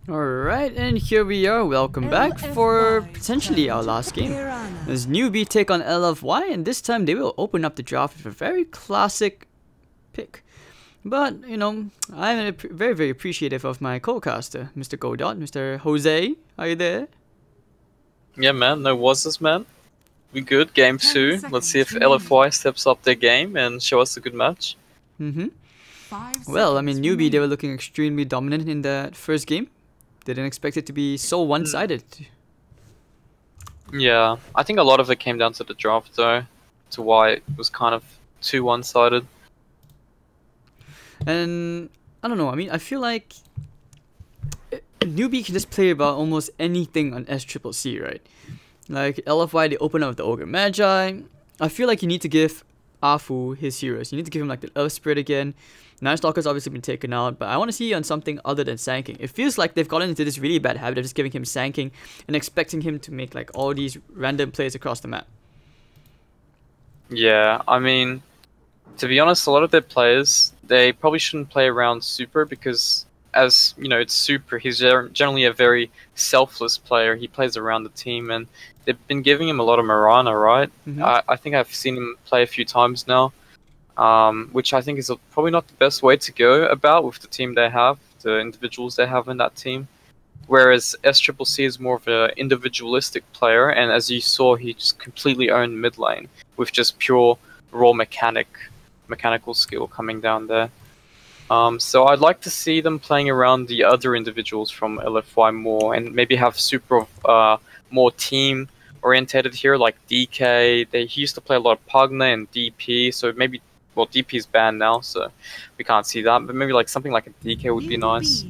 Alright, and here we are, welcome back for potentially our last game. As Newbee take on LFY, and this time they will open up the draft with a very classic pick. But, you know, I'm very appreciative of my co-caster, Mr. Godot, Mr. Jose. Are you there? Yeah, man, no was man. We good, game 2. Let's see if LFY steps up their game and show us a good match. Well, I mean, Newbee, they were looking extremely dominant in that first game. Didn't expect it to be so one-sided. Yeah, I think a lot of it came down to the draft though, to why it was kind of too one-sided. And I don't know, I mean, I feel like Newbee can just play about almost anything on SCCC, right? Like LFY, they open up with the Ogre Magi. I feel like you need to give Afu his heroes. You need to give him like the Vengeful Spirit again. Night Stalker's obviously been taken out, but I want to see on something other than Sanking. It feels like they've gotten into this really bad habit of just giving him Sanking and expecting him to make like all these random plays across the map. Yeah, I mean, to be honest, a lot of their players, they probably shouldn't play around Super because, as you know, it's Super. He's generally a very selfless player. He plays around the team, and they've been giving him a lot of Marana, right? I think I've seen him play a few times now. Which I think is probably not the best way to go about with the team they have, the individuals they have in that team. Whereas SCCC is more of an individualistic player, and as you saw, he just completely owned mid lane with just pure raw mechanical skill coming down there. So I'd like to see them playing around the other individuals from LFY more, and maybe have super more team orientated here, like DK. He used to play a lot of Pugna and DP, so maybe. Well, DP is banned now, so we can't see that. But maybe like something like a DK would be nice.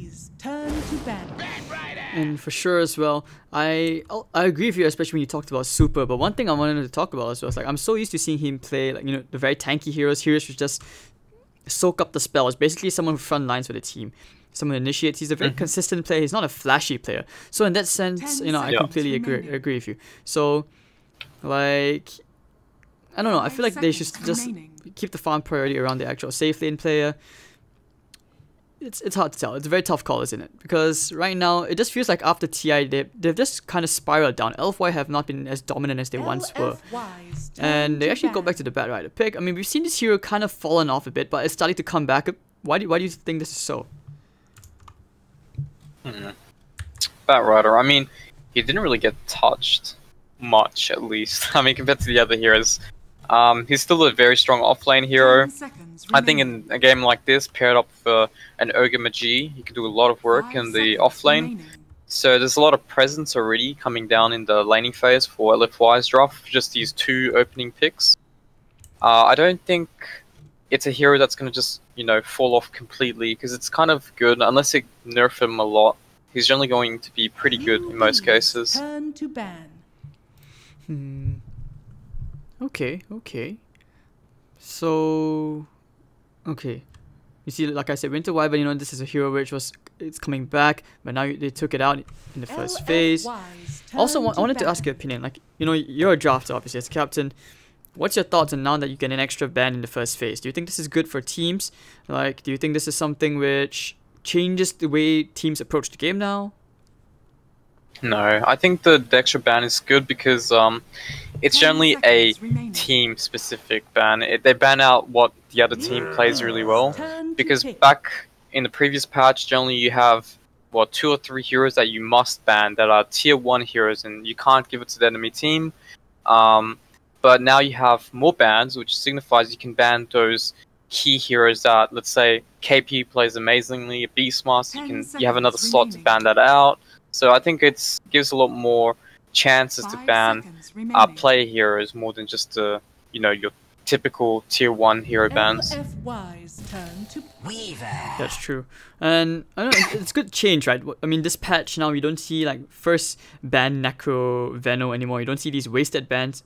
And for sure as well, I agree with you, especially when you talked about Super. But one thing I wanted to talk about as well is like I'm so used to seeing him play like, you know, the very tanky heroes which just soak up the spells. Basically, someone who front lines for the team, someone who initiates. He's a very consistent player. He's not a flashy player. So in that sense, you know, I completely agree with you. So like, I don't know. I feel like they should just keep the farm priority around the actual safe lane player. It's hard to tell. It's a very tough call, isn't it? Because right now, it just feels like after TI, they've just kind of spiraled down. LFY have not been as dominant as they once were. And they actually go back to the Bat Rider pick. I mean, we've seen this hero kind of fallen off a bit, but it's starting to come back. Why do you think this is so? Bat Rider, I mean, he didn't really get touched much, at least. I mean, compared to the other heroes. He's still a very strong offlane hero. I think in a game like this, paired up with an Ogre Magi, he can do a lot of work in the offlane. So there's a lot of presence already coming down in the laning phase for LFY's draft, just these 2 opening picks. I don't think it's a hero that's going to just, you know, fall off completely, because it's kind of good, unless they nerf him a lot. He's generally going to be pretty good in most cases. Okay. So, okay. You see, like I said, Winter Wyvern, you know, this is a hero which it's coming back, but now they took it out in the first phase. Also, I wanted to ask your opinion. Like, you know, you're a drafter, obviously, as captain. What's your thoughts on now that you get an extra ban in the first phase? Do you think this is good for teams? Like, do you think this is something which changes the way teams approach the game now? No, I think the extra ban is good because it's generally a team-specific ban. They ban out what the other team plays really well. Because back in the previous patch, generally you have, what, 2 or 3 heroes that you must ban that are tier 1 heroes, and you can't give it to the enemy team. But now you have more bans, which signifies you can ban those key heroes that, let's say, KP plays amazingly, Beastmaster, you have another slot to ban that out. So I think it gives a lot more chances to ban player heroes more than just you know, your typical tier 1 hero bans. That's true. And I don't know, it's good change, right? I mean, this patch now, you don't see like first ban Necro Veno anymore. You don't see these wasted bans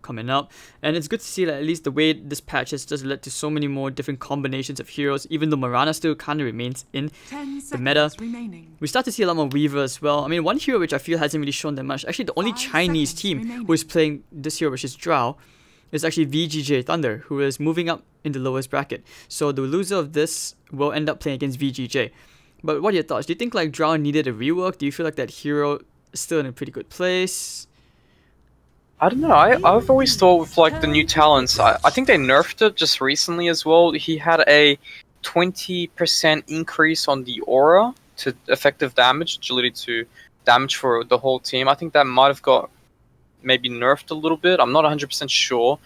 coming up, and it's good to see that at least the way this patch has just led to so many more different combinations of heroes, even though Marana still kind of remains in the meta. We start to see a lot more Weaver as well. I mean, one hero which I feel hasn't really shown that much, actually the only Chinese team who is playing this hero, which is Drow, is actually VGJ Thunder, who is moving up in the lowest bracket. So the loser of this will end up playing against VGJ. But what are your thoughts? Do you think like Drow needed a rework? Do you feel like that hero is still in a pretty good place? I don't know. I've always thought with like the new talents, I think they nerfed it just recently as well. He had a 20% increase on the aura to effective damage, agility to damage for the whole team. I think that might have got maybe nerfed a little bit. I'm not 100% sure.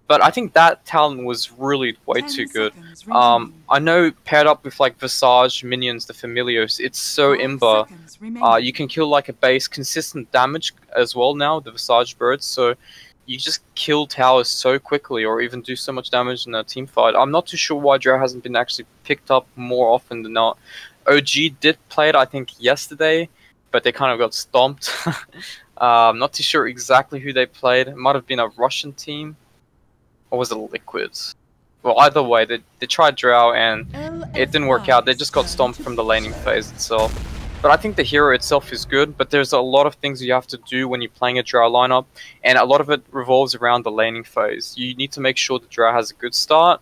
But I think that talent was really way too good. I know paired up with like Visage minions, the Familios, it's so imba. You can kill like a base consistent damage as well now, the Visage birds. So you just kill towers so quickly, or even do so much damage in a team fight. I'm not too sure why Drow hasn't been actually picked up more often than not. OG did play it, I think, yesterday, but they kind of got stomped. I'm not too sure exactly who they played. It might have been a Russian team. Or was it Liquids? Well, either way, they tried Drow and it didn't work out. They just got stomped from the laning phase itself. But I think the hero itself is good, but there's a lot of things you have to do when you're playing a Drow lineup, and a lot of it revolves around the laning phase. You need to make sure the Drow has a good start,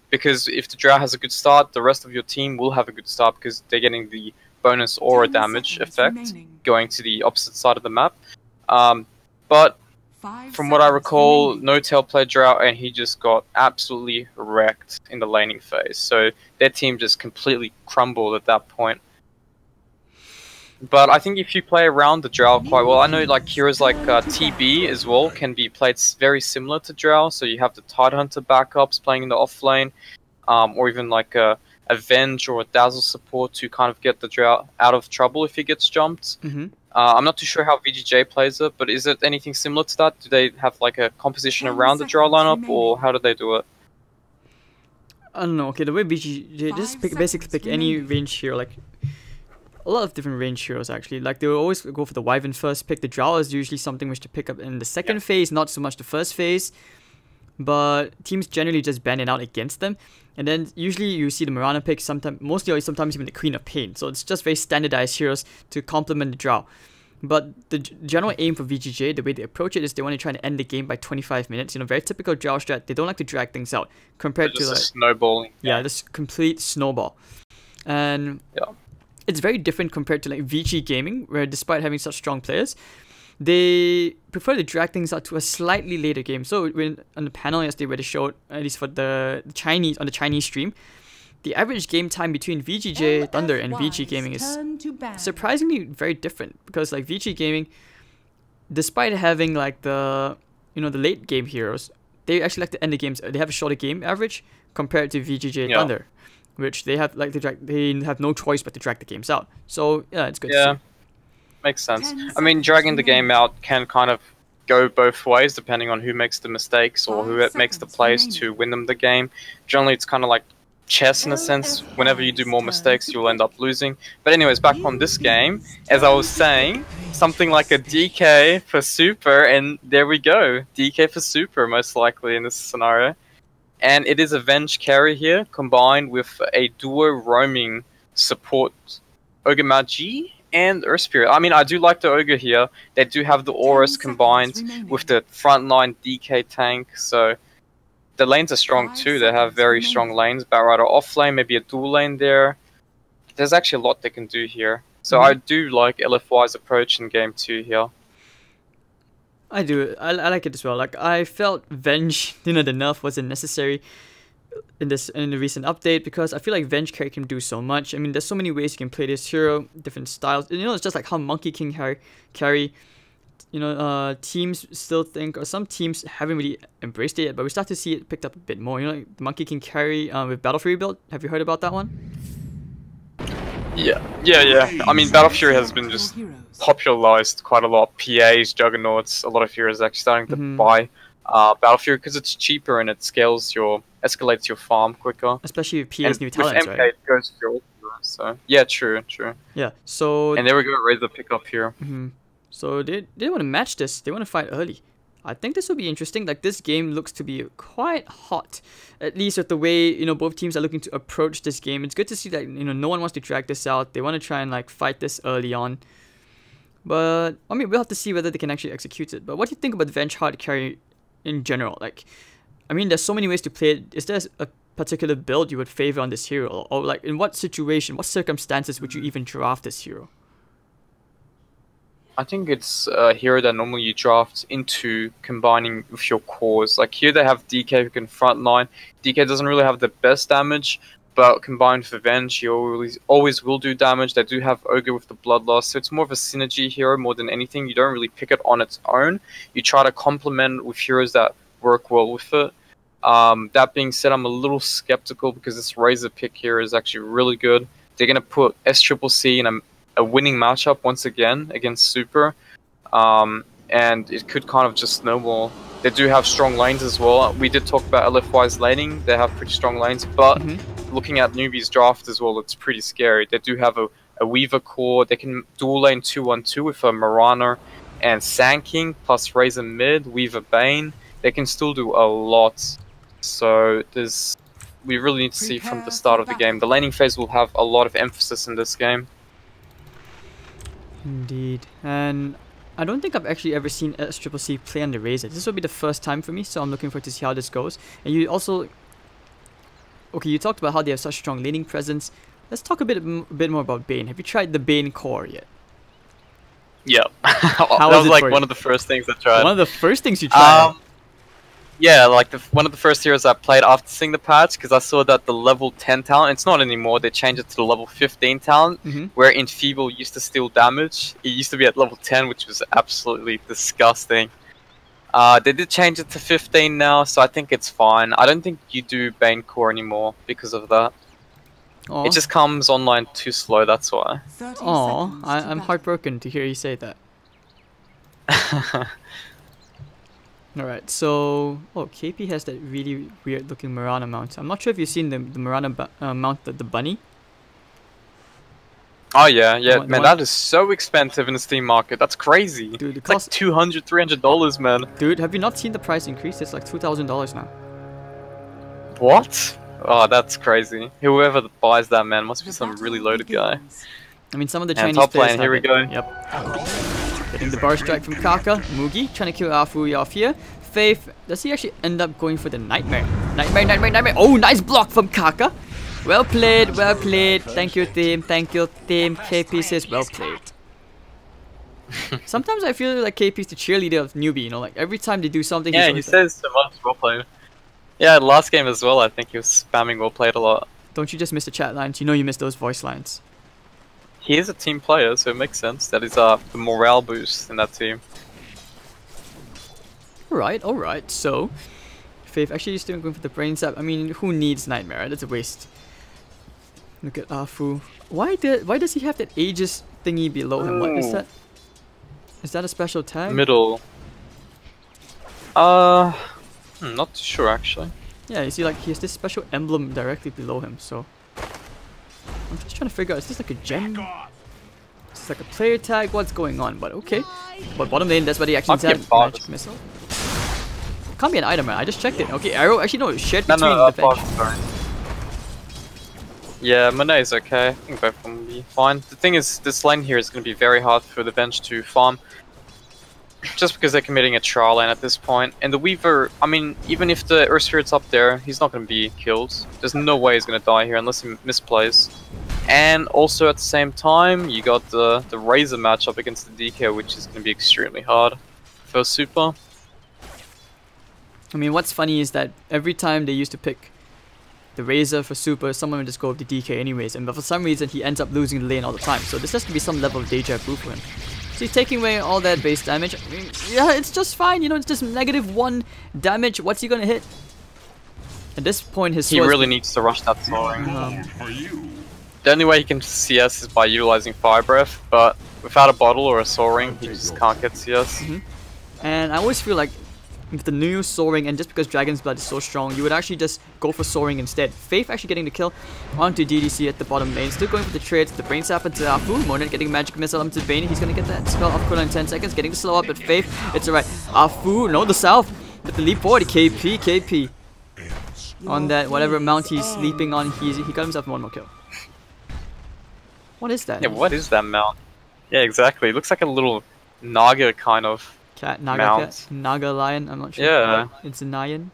because if the Drow has a good start, the rest of your team will have a good start because they're getting the bonus aura damage effect going to the opposite side of the map. But from what I recall, No Tail played Drow and he just got absolutely wrecked in the laning phase. So their team just completely crumbled at that point. But I think if you play around the Drow quite well, I know like heroes like TB as well can be played very similar to Drow. So you have the Tidehunter backups playing in the off lane, or even like a Venge or a Dazzle support to kind of get the Drow out of trouble if he gets jumped. I'm not too sure how VGJ plays it, but is it anything similar to that? Do they have like a composition around the Drow lineup, or how do they do it? I don't know. Okay, the way VGJ just basically pick any range hero, like a lot of different range heroes actually. Like they will always go for the Wyvern first pick. The Drow is usually something which to pick up in the second phase, not so much the first phase. But teams generally just ban it out against them. And then usually you see the Mirana pick, sometimes even the Queen of Pain. So it's just very standardized heroes to complement the Drow. But the general aim for VGJ, the way they approach it, is they want to try and end the game by 25 minutes. You know, very typical Drow strat. They don't like to drag things out compared to like snowballing. Yeah, just complete snowball. And it's very different compared to like VG Gaming, where despite having such strong players, they prefer to drag things out to a slightly later game. So when on the panel yesterday where they showed, at least for the Chinese stream, the average game time between VGJ Thunder and VG Gaming is surprisingly very different, because like VG Gaming, despite having like the the late game heroes, they actually like to end the games. They have a shorter game average compared to VGJ Thunder, which they have they have no choice but to drag the games out. So yeah, it's good to see. Makes sense. I mean, dragging the game out can kind of go both ways depending on who makes the mistakes or who makes the plays to win them the game. Generally, it's kind of like chess in a sense. Whenever you do more mistakes, you'll end up losing. But anyways, back on this game, as I was saying, something like a DK for Super, and there we go. DK for Super, most likely in this scenario. And it is a Venge carry here, combined with a duo roaming support Ogre Magi and Earth Spirit. I mean, I do like the Ogre here. They do have the auras combined with the frontline DK tank, so the lanes are strong too. They have very strong lanes. Batrider off lane, maybe a dual lane there. There's actually a lot they can do here. So I do like LFY's approach in game 2 here. I do. I like it as well. Like I felt Venge, the nerf wasn't necessary in the recent update, because I feel like Venge carry can do so much. I mean, there's so many ways you can play this hero, different styles. It's just like how Monkey King carry. Teams still think, or some teams haven't really embraced it yet, but we start to see it picked up a bit more. Like the Monkey King carry with Battle Fury build. Have you heard about that one? Yeah. I mean, Battle Fury has been just popularized quite a lot. PAs, Juggernauts, a lot of heroes actually starting to buy Battle Fury because it's cheaper and it escalates your farm quicker. Especially with PA's new talents, with MK, right? it goes for all. So yeah, true. Yeah. So and there we go, raise the pickup here. So they want to match this. They want to fight early. I think this will be interesting. Like this game looks to be quite hot, at least with the way both teams are looking to approach this game. It's good to see that no one wants to drag this out. They want to try and like fight this early on. But I mean, we'll have to see whether they can actually execute it. But what do you think about Venge hard carry in general? Like, I mean, there's so many ways to play it. Is there a particular build you would favor on this hero? Or like in what situation, what circumstances would you even draft this hero? I think it's a hero that normally you draft into combining with your cores. Like here they have DK who can frontline. DK doesn't really have the best damage, but combined with Venge, he always will do damage. They do have Ogre with the Bloodlust, so it's more of a synergy hero more than anything. You don't really pick it on its own. You try to complement with heroes that work well with it. That being said, I'm a little skeptical because this Razor pick here is actually really good. They're going to put SCCC in a winning matchup once again against Super, and it could kind of just snowball. They do have strong lanes as well. We did talk about LFY's laning. They have pretty strong lanes, but looking at Newbee's draft as well, it's pretty scary. They do have a Weaver core. They can dual lane 2-1-2 with a Marana and Sand King plus Razor mid, Weaver Bane. They can still do a lot. So we really need to see from the start of the game. The laning phase will have a lot of emphasis in this game. Indeed. And I don't think I've actually ever seen SCCC play on the Razor. This will be the first time for me, so I'm looking forward to see how this goes. And you also... Okay, you talked about how they have such strong laning presence. Let's talk a bit more about Bane. Have you tried the Bane core yet? Yeah. How that was like one of the first things I tried. One of the first things you tried? Yeah, like one of the first heroes I played after seeing the patch, because I saw that the level 10 talent, it's not anymore, they changed it to the level 15 talent, where Enfeeble used to steal damage. It used to be at level 10, which was absolutely disgusting. They did change it to 15 now, so I think it's fine. I don't think you do Bane core anymore because of that. Aww. It just comes online too slow, that's why. Oh, I'm heartbroken to hear you say that. Alright, so... Oh, KP has that really weird looking Marana mount. I'm not sure if you've seen the Marana mount, the bunny. Oh yeah, man, that is so expensive in the Steam market. That's crazy. Dude, it costs like $200, $300, man. Dude, have you not seen the price increase? It's like $2,000 now. What? Oh, that's crazy. Whoever buys that, man, must be some really loaded guy. I mean, some of the Chinese players top lane, here we go. Yep. Getting the bar strike from Kaka. Mugi trying to kill Afu off here. Faith, does he actually end up going for the Nightmare? Nightmare. Oh, nice block from Kaka. Well played, well played. Thank you, team. Thank you, team. KP says well played. Sometimes I feel like KP's the cheerleader of Newbee, you know, like every time they do something, yeah, he says so much well played. Yeah, last game as well, I think he was spamming well played a lot. Don't you just miss the chat lines? You know you miss those voice lines. He is a team player, so it makes sense. That is the morale boost in that team. Alright, so Faith actually is still going for the brain sap. I mean, who needs Nightmare? That's a waste. Look at Afu. Why does he have that Aegis thingy below him? What is that? Is that a special tag? Middle. Not too sure actually. Yeah, you see, like he has this special emblem directly below him. So I'm just trying to figure out, is this like a gem? Is this like a player tag? What's going on? But okay. But bottom lane, that's what he actually said. Magic missile. Can't be an item, man. I just checked it. Okay, arrow. Actually, no, shared between the bench. Yeah, Monet is okay. I think both of them will be fine. The thing is, this lane here is going to be very hard for the bench to farm. Just because they're committing a trial lane at this point. And the Weaver, I mean, even if the Earth Spirit's up there, he's not going to be killed. There's no way he's going to die here unless he misplays. And also at the same time, you got the Razor matchup against the DK, which is going to be extremely hard for Super. I mean, what's funny is that every time they used to pick the Razor for Super, someone would just go with the DK anyways, and but for some reason he ends up losing the lane all the time. So this has to be some level of deja vu for him. So he's taking away all that base damage. I mean, yeah, it's just fine, you know, it's just -1 damage. What's he gonna hit? At this point, he really needs to rush that soaring. The only way he can CS is by utilizing Fire Breath, but without a bottle or a soaring, he just can't get CS. And I always feel like with the new soaring, and just because Dragon's Blood is so strong, you would actually just go for soaring instead. Faith actually getting the kill onto DDC at the bottom lane. Still going for the trades. The brain sap into Afu. Monet getting magic missile onto Bane. He's gonna get that spell off cooldown in 10 seconds. Getting the slow up, but Faith, it's alright. Afu, no, the south. With the leap forward. KP. On that, whatever mount he's leaping on, he got himself one more kill. What is that? Yeah, what is that mount? Yeah, exactly. It looks like a little Naga kind of cat, Naga mount. Cat, Naga lion, I'm not sure. Yeah. It's a lion.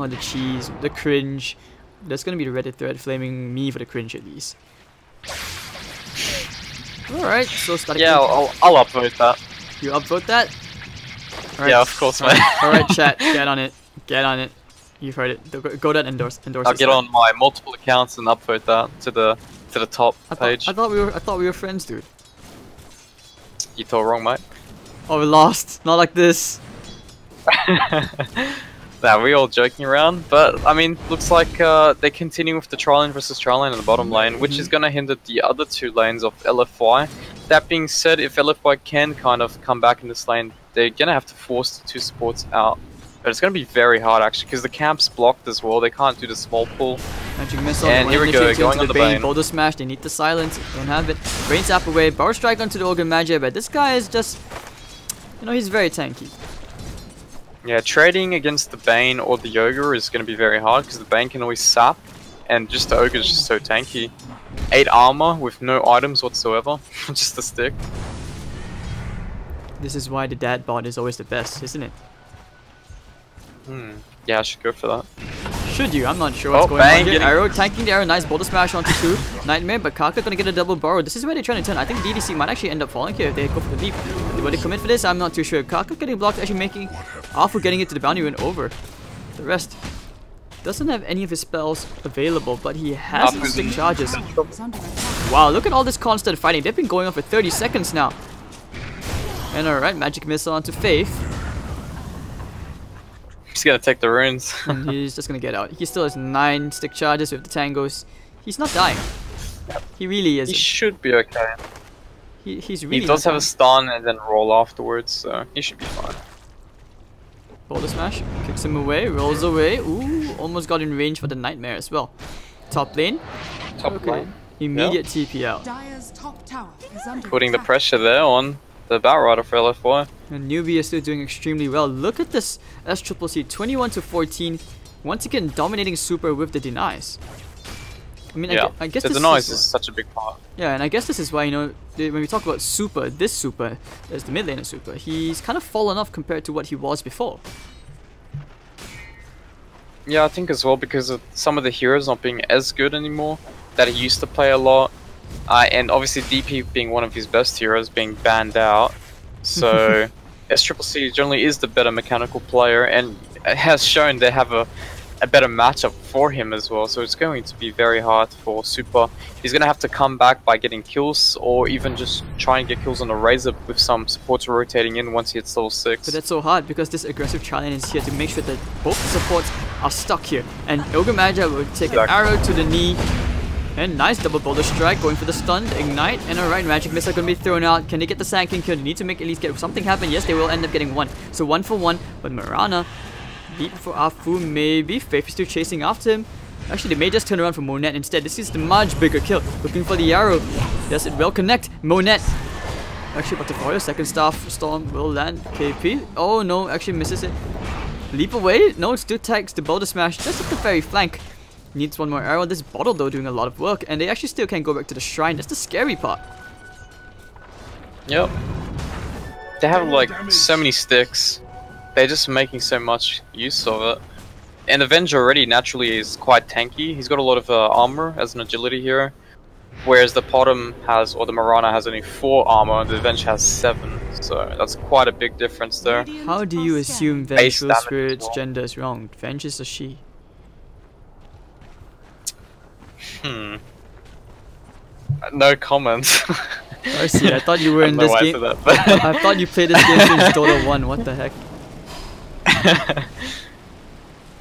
Oh, the cheese, the cringe. There's gonna be the Reddit thread flaming me for the cringe at least. Alright, so starting. Yeah, I'll upvote that. You upvote that? Alright. Yeah, of course, man. Alright, chat, get on it. Get on it. You've heard it. Go that endorse. I'll get on my multiple accounts and upvote that to the top page. I thought we were friends, dude. You told wrong, mate. Oh, we lost. Not like this. Nah, we all joking around, but I mean, looks like they continue with the tri lane versus tri lane in the bottom lane, which is gonna hinder the other two lanes of LFY. That being said, if LFY can kind of come back in this lane, they're gonna have to force the two supports out. But it's gonna be very hard actually, because the camp's blocked as well. They can't do the small pull. Magic missile. And here we go, going on the Bane. Boulder smash. They need the silence. Don't have it. Brain zap away. Power strike onto the Ogre Magi, but this guy is just, you know, he's very tanky. Yeah, trading against the Bane or the Ogre is going to be very hard because the Bane can always sap, and just the Ogre is just so tanky. 8 armor with no items whatsoever, just a stick. This is why the dad bot is always the best, isn't it? Yeah, I should go for that. Should you? I'm not sure what's going on here. Getting... Arrow tanking the arrow, nice boulder smash onto 2. Nightmare, but Kaka gonna get a double borrow. This is where they're trying to turn. I think DDC might actually end up falling here if they go for the leap. Will they commit for this? I'm not too sure. Kaka getting blocked, actually making off for getting it to the boundary and over. The rest doesn't have any of his spells available, but he has his stick charges. Wow, look at all this constant fighting. They've been going on for 30 seconds now. And alright, magic missile onto Faith. He's gonna take the runes. And he's just gonna get out. He still has 9 stick charges with the tangos. He's not dying. He really is. He should be okay. He's really. He does have a stun and then roll afterwards, so he should be fine. Boulder smash, kicks him away, rolls away. Ooh, almost got in range for the nightmare as well. Top lane. Top lane. Immediate TPL. Dire's top tower is under Putting the attack. pressure there on the Battle Rider for LFY. And Newbee is still doing extremely well. Look at this SCCC, 21 to 14. Once again, dominating super with the denies. I mean, yeah, I guess the this denies is such a big part. Yeah, and I guess this is why, you know, when we talk about super, this super, as the mid laner super, he's kind of fallen off compared to what he was before. Yeah, I think as well because of some of the heroes not being as good anymore that he used to play a lot. And obviously DP being one of his best heroes being banned out. So SCCC generally is the better mechanical player and has shown they have a better matchup for him as well. So it's going to be very hard for Super. He's going to have to come back by getting kills or even just try and get kills on the Razor with some supports rotating in once he hits level 6. But that's so hard because this aggressive challenge is here to make sure that both supports are stuck here. And Ogre Magi will take an arrow to the knee. And nice double boulder strike, going for the stun, ignite, and alright, magic missile gonna be thrown out. Can they get the Sand King kill? They need to make at least get something happen. Yes, they will end up getting 1. So 1 for 1, but Mirana, deep for Afu, maybe. Faith is still chasing after him. Actually, they may just turn around for Monet instead. This is the much bigger kill. Looking for the arrow. Does it well connect? Monet. Actually, about to fire. Second staff storm will land. KP. Oh no, actually misses it. Leap away. No, it still tags the boulder smash just at the very flank. Needs 1 more arrow. This bottle though doing a lot of work, and they actually still can't go back to the shrine. That's the scary part. Yep. They have like so many sticks. They're just making so much use of it. And the Venge already naturally is quite tanky. He's got a lot of armor as an agility hero. Whereas the Potom has, or the Mirana has only 4 armor, the Venge has 7. So that's quite a big difference there. How do you assume Vengeful Spirit's gender is wrong? Venge is a she. No comments. I see. I thought you were in this game. That, I thought you played this game since Dota 1. What the heck?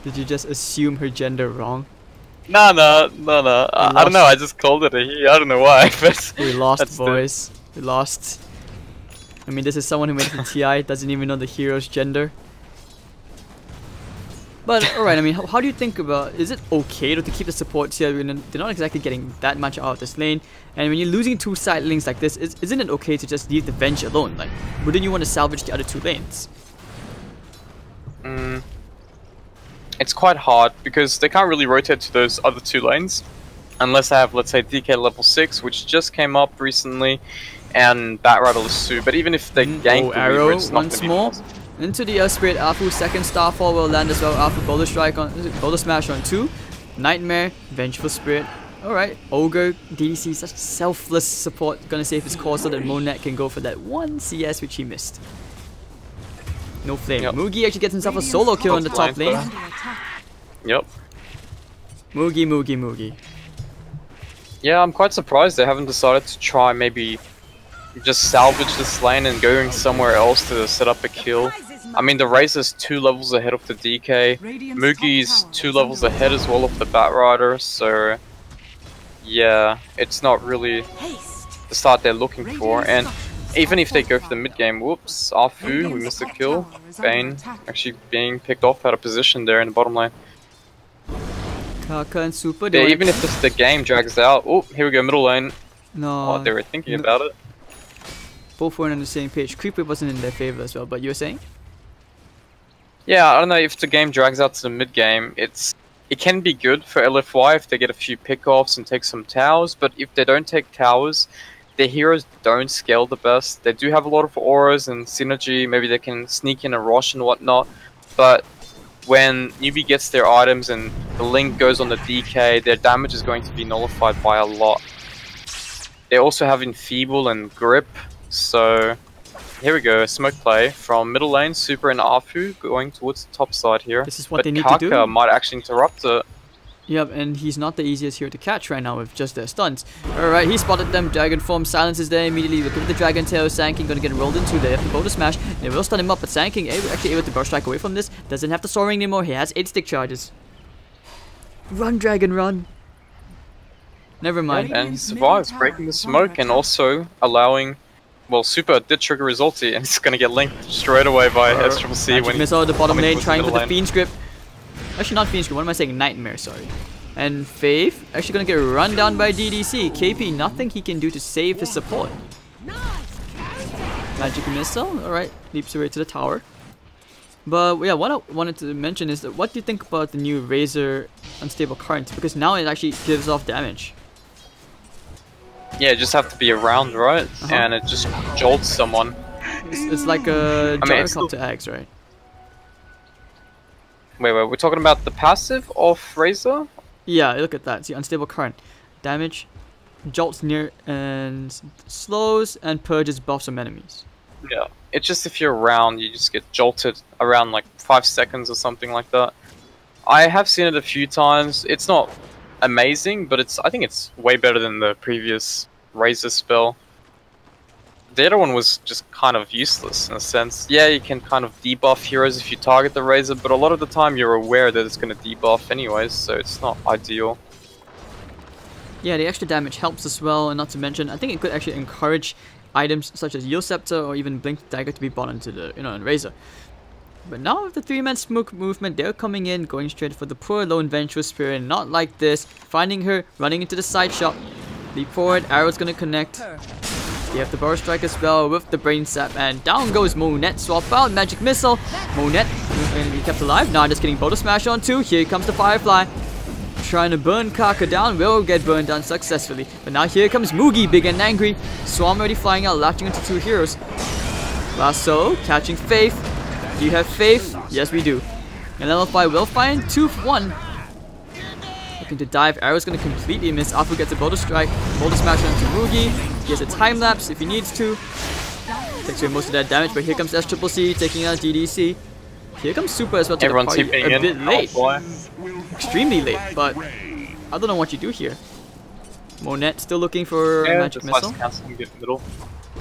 Did you just assume her gender wrong? No. I don't know. I just called it a he. I don't know why. But we lost, boys. We lost. I mean, this is someone who made the TI, doesn't even know the hero's gender. But alright, I mean, how do you think about, is it okay to keep the supports here? They're not exactly getting that much out of this lane. And when you're losing 2 side lanes like this, isn't it okay to just leave the Venge alone? Like, wouldn't you want to salvage the other 2 lanes? It's quite hard because they can't really rotate to those other 2 lanes. Unless I have, let's say, DK level 6, which just came up recently. And Bat Rider Lasso. But even if they gank the arrow Weaver, it's not once gonna be more. possible. Into the Spirit. Afu second Starfall will land as well. Afu Boulder Strike on Boulder Smash on 2. Nightmare, Vengeful Spirit. Alright, Ogre, DDC, such selfless support. Gonna save his core so that Monet can go for that 1 CS which he missed. No flame. Yep. Moogie actually gets himself a solo kill on the top lane. Yep. Moogie. Yeah, I'm quite surprised they haven't decided to try maybe just salvage this lane and going somewhere else to set up a kill. I mean, the Razor's 2 levels ahead of the DK. Moogie's 2 levels ahead as well of the Batrider, so yeah, it's not really the start they're looking for. And even if they go for the mid game, whoops, Afu, we missed a kill. Bane actually being picked off out of position there in the bottom lane. Kaka and Super. Yeah, even if the game drags out. Oh, here we go, middle lane. No. Oh, they were thinking about it. Both weren't on the same page. Creep Whip wasn't in their favor as well, but you were saying? Yeah, I don't know, if the game drags out to the mid game, it can be good for LFY if they get a few pickoffs and take some towers, but if they don't take towers, their heroes don't scale the best. They do have a lot of auras and synergy, maybe they can sneak in a Roshan and whatnot, but when Newbee gets their items and the link goes on the DK, their damage is going to be nullified by a lot. They also have Enfeeble and Grip, so here we go, smoke play from middle lane, Super and Afu going towards the top side here. This is what but they need Kaka to do. Might actually interrupt it. Yep, and he's not the easiest hero to catch right now with just their stunts. Alright, he spotted them. Dragon form silences there immediately. Look at the Dragon Tail. Sanking gonna get rolled into there. The Boulder Smash. They will stun him up, but Sanking actually able to burst strike away from this. Doesn't have the soaring anymore. He has 8 stick charges. Run, Dragon, run. Never mind. And he survives, breaking the smoke and also allowing... Well, Super did trigger his ulti and it's gonna get linked straight away by SCC when missile the bottom lane, trying for the lane. Fiend's Grip. Actually, not Fiend's Grip, what am I saying? Nightmare, sorry. And Faith actually gonna get run down by DDC. KP, nothing he can do to save his support. Magic Missile, alright, leaps away to the tower. But yeah, what I wanted to mention is that what do you think about the new Razor Unstable Current? Because now it actually gives off damage. Yeah, just have to be around, right? And it just jolts someone. It's like a gyrocopter to Ags, right? Wait, we're talking about the passive of Razor? Yeah, look at that. See, Unstable Current. Damage, jolts near and slows and purges buffs from enemies. Yeah, it's just if you're around, you just get jolted around like 5 seconds or something like that. I have seen it a few times. It's not amazing, but I think it's way better than the previous Razor spell. The other one was just kind of useless in a sense. Yeah, you can kind of debuff heroes if you target the Razor, but a lot of the time you're aware that it's going to debuff anyways, so it's not ideal. Yeah, the extra damage helps as well, and not to mention, I think it could actually encourage items such as Yield Scepter or even Blink Dagger to be bought into the Razor. But now with the 3-man smoke movement, they're coming in, going straight for the poor lone Vengeful Spirit, not like this. Finding her, running into the side shop. Leap forward, arrow's gonna connect. You have the Burrow Strike as well with the Brain Sap, and down goes Monet. Swap out, Magic Missile. Monet going to be kept alive. Now just getting Boulder Smash on 2. Here comes the Firefly. Trying to burn Kaka down, will get burned down successfully. But now here comes Moogie, big and angry. Swarm already flying out, latching into 2 heroes. Lasso, catching Faith. Do you have Faith? Yes, we do. And LFY will find 2 for 1. Looking to dive. Arrow's going to completely miss. Afu gets a Boulder Strike. Boulder Smash onto Moogie. He has a time lapse if he needs to. Takes away most of that damage, but here comes SCC taking out DDC. Here comes Super as well to Everyone's the party. A bit late. Extremely late, but I don't know what you do here. Monet still looking for a Magic Missile.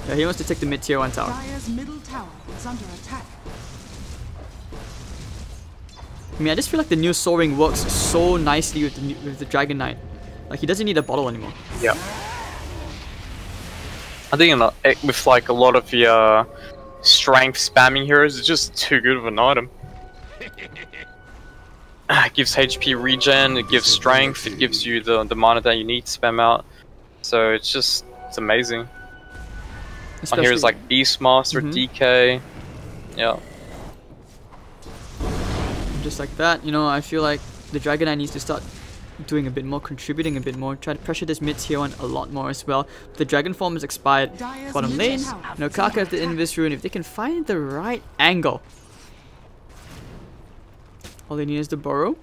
Yeah, he wants to take the mid tier 1 tower. Dire's middle tower is under attack. I mean, I just feel like the new Soaring works so nicely with the Dragon Knight. Like, he doesn't need a bottle anymore. Yeah. I think with like a lot of the strength spamming heroes, it's just too good of an item. It gives HP regen, it gives strength, it gives you the mana that you need to spam out. So it's amazing. On here is like Beastmaster, DK. Yeah. Just like that, you know, I feel like the Dragon Knight needs to start doing a bit more, contributing a bit more, try to pressure this mid tier 1 a lot more as well. The Dragon form is expired. Bottom lane, you know, Kaka has the Invis rune. If they can find the right angle, All they need is the burrow.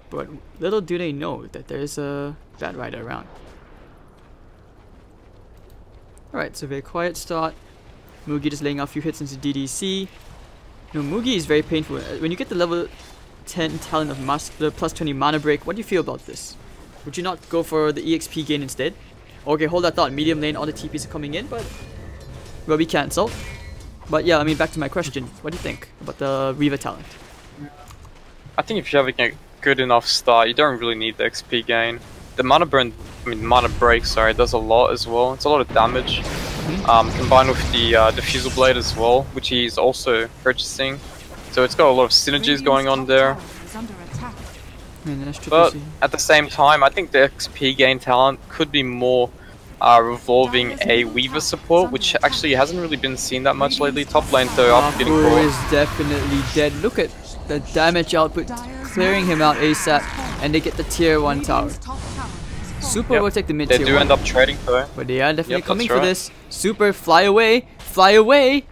But little do they know that there's a Bat Rider around. Alright, so very quiet start. Mugi just laying out a few hits into DDC. You know, Mugi is very painful. When you get the level 10 talent of Master plus 20 mana break, what do you feel about this? Would you not go for the EXP gain instead? Okay, hold that thought. Medium lane, all the TPs are coming in, but will be cancelled. But yeah, I mean, back to my question. What do you think about the Reaver talent? I think if you're having a good enough start, you don't really need the XP gain. The mana burn, mana break, sorry, does a lot as well. It's a lot of damage. Combined with the Diffusal Blade as well, which he's also purchasing. So it's got a lot of synergies going on there. But at the same time, I think the XP gain talent could be more revolving a Weaver support, which actually hasn't really been seen that much lately. Top lane though, after getting caught. is definitely dead. Look at the damage output, clearing him out ASAP, and they get the tier 1 tower. Super will take the mid tier 1. They do end up trading though. But they are definitely coming for this. Super, fly away! Fly away!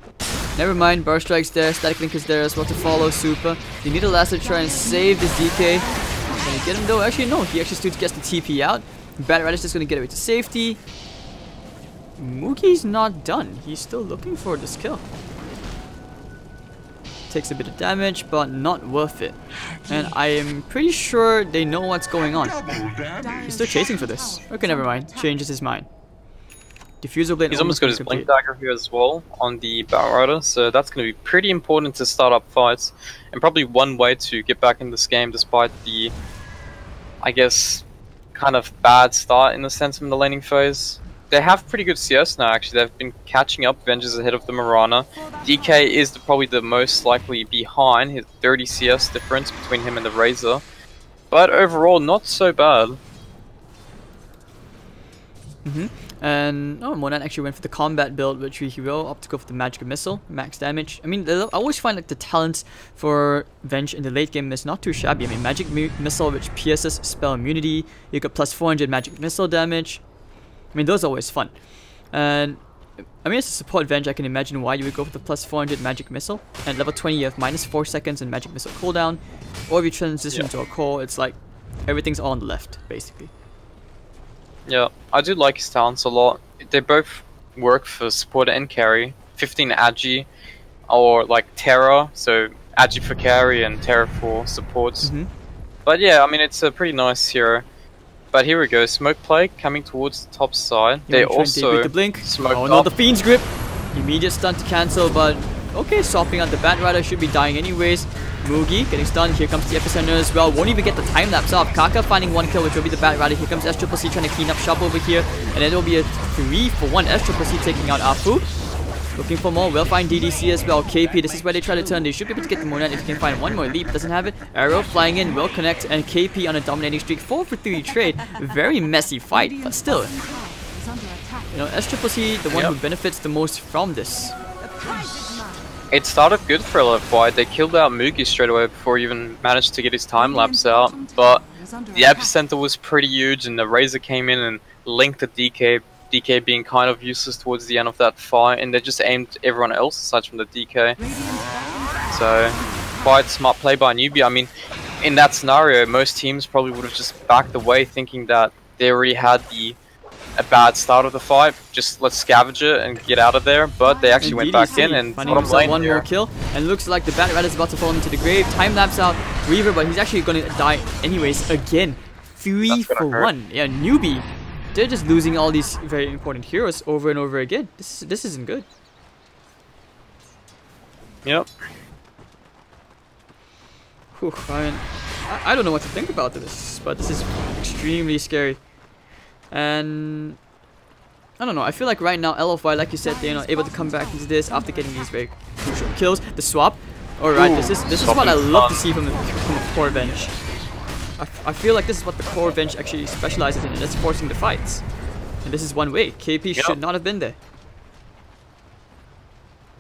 Never mind, Burst Strike's there, Static Link is there as well to follow Super. You need a last to try and save this DK. Can you get him though? Actually no, he actually still gets the TP out. Bat Rider's just gonna get away to safety. Mugi's not done. He's still looking for this kill. Takes a bit of damage, but not worth it. And I am pretty sure they know what's going on. He's still chasing for this. Okay, never mind. Changes his mind. Diffusal Blade. He's almost got his Blink Dagger here as well on the Bat Rider, so that's going to be pretty important to start up fights. And probably one way to get back in this game despite the, I guess, kind of bad start in the sense from the laning phase. They have pretty good CS now actually. They've been catching up. Venge's ahead of the Mirana. DK is probably the most likely behind. His 30 CS difference between him and the Razor. But overall, not so bad. And Monan actually went for the combat build, which he will opt to go for the magic missile, max damage. I mean, I always find like the talents for Venge in the late game is not too shabby. I mean, magic missile, which pierces spell immunity. You got plus 400 magic missile damage. I mean, those are always fun. And I mean, as a support Venge, I can imagine why you would go for the plus 400 magic missile. And level 20, you have minus 4 seconds in magic missile cooldown. Or if you transition to a core, it's like everything's all on the left, basically. Yeah, I do like his talents a lot. They both work for support and carry. 15 Agi, or like Terra, so Agi for carry and Terra for supports. But yeah, I mean, it's a pretty nice hero. But here we go, Smoke Plague coming towards the top side. They also the blink. smoked Oh no, the Fiend's Grip! Immediate stun to cancel, but okay, swapping out the Bat Rider, should be dying anyways. Mugi getting stunned, here comes the Epicenter as well. Won't even get the time lapse off. Kaka finding 1 kill, which will be the Bat Rider. Here comes SCCC trying to clean up shop over here. And then it will be a 3-for-1 SCCC taking out Afu. Looking for more, we'll find DDC as well. KP, this is where they try to turn. They should be able to get the Monan if you can find one more leap. Doesn't have it. Arrow flying in, will connect, and KP on a dominating streak. 4-for-3 trade. Very messy fight, but still. You know, SCCC, the one who benefits the most from this. It started good for LFY. They killed out Mugi straight away before he even managed to get his time lapse out. But the Epicenter was pretty huge, and the Razor came in and linked the DK. DK being kind of useless towards the end of that fight, and they just aimed everyone else aside from the DK. So, quite smart play by Newbee. I mean, in that scenario, most teams probably would have just backed away thinking that they already had a bad start of the fight. Just let's scavenge it and get out of there. But they actually went back in and finding himself one more kill. And looks like the Bat Rider is about to fall into the grave. Time lapse out Reaver, but he's actually going to die anyways again. 3-for-1. Yeah, Newbee. They're just losing all these very important heroes over and over again. This isn't good. Yep. Whew, I mean, I don't know what to think about this, but this is extremely scary. And I don't know. I feel like right now LFY, like you said, they're able to come back into this after getting these very crucial kills. The swap. All right, this is what I love to see from the core Venge. I feel like this is what the core Venge actually specializes in, and that's forcing the fights. And this is one way. KP should not have been there.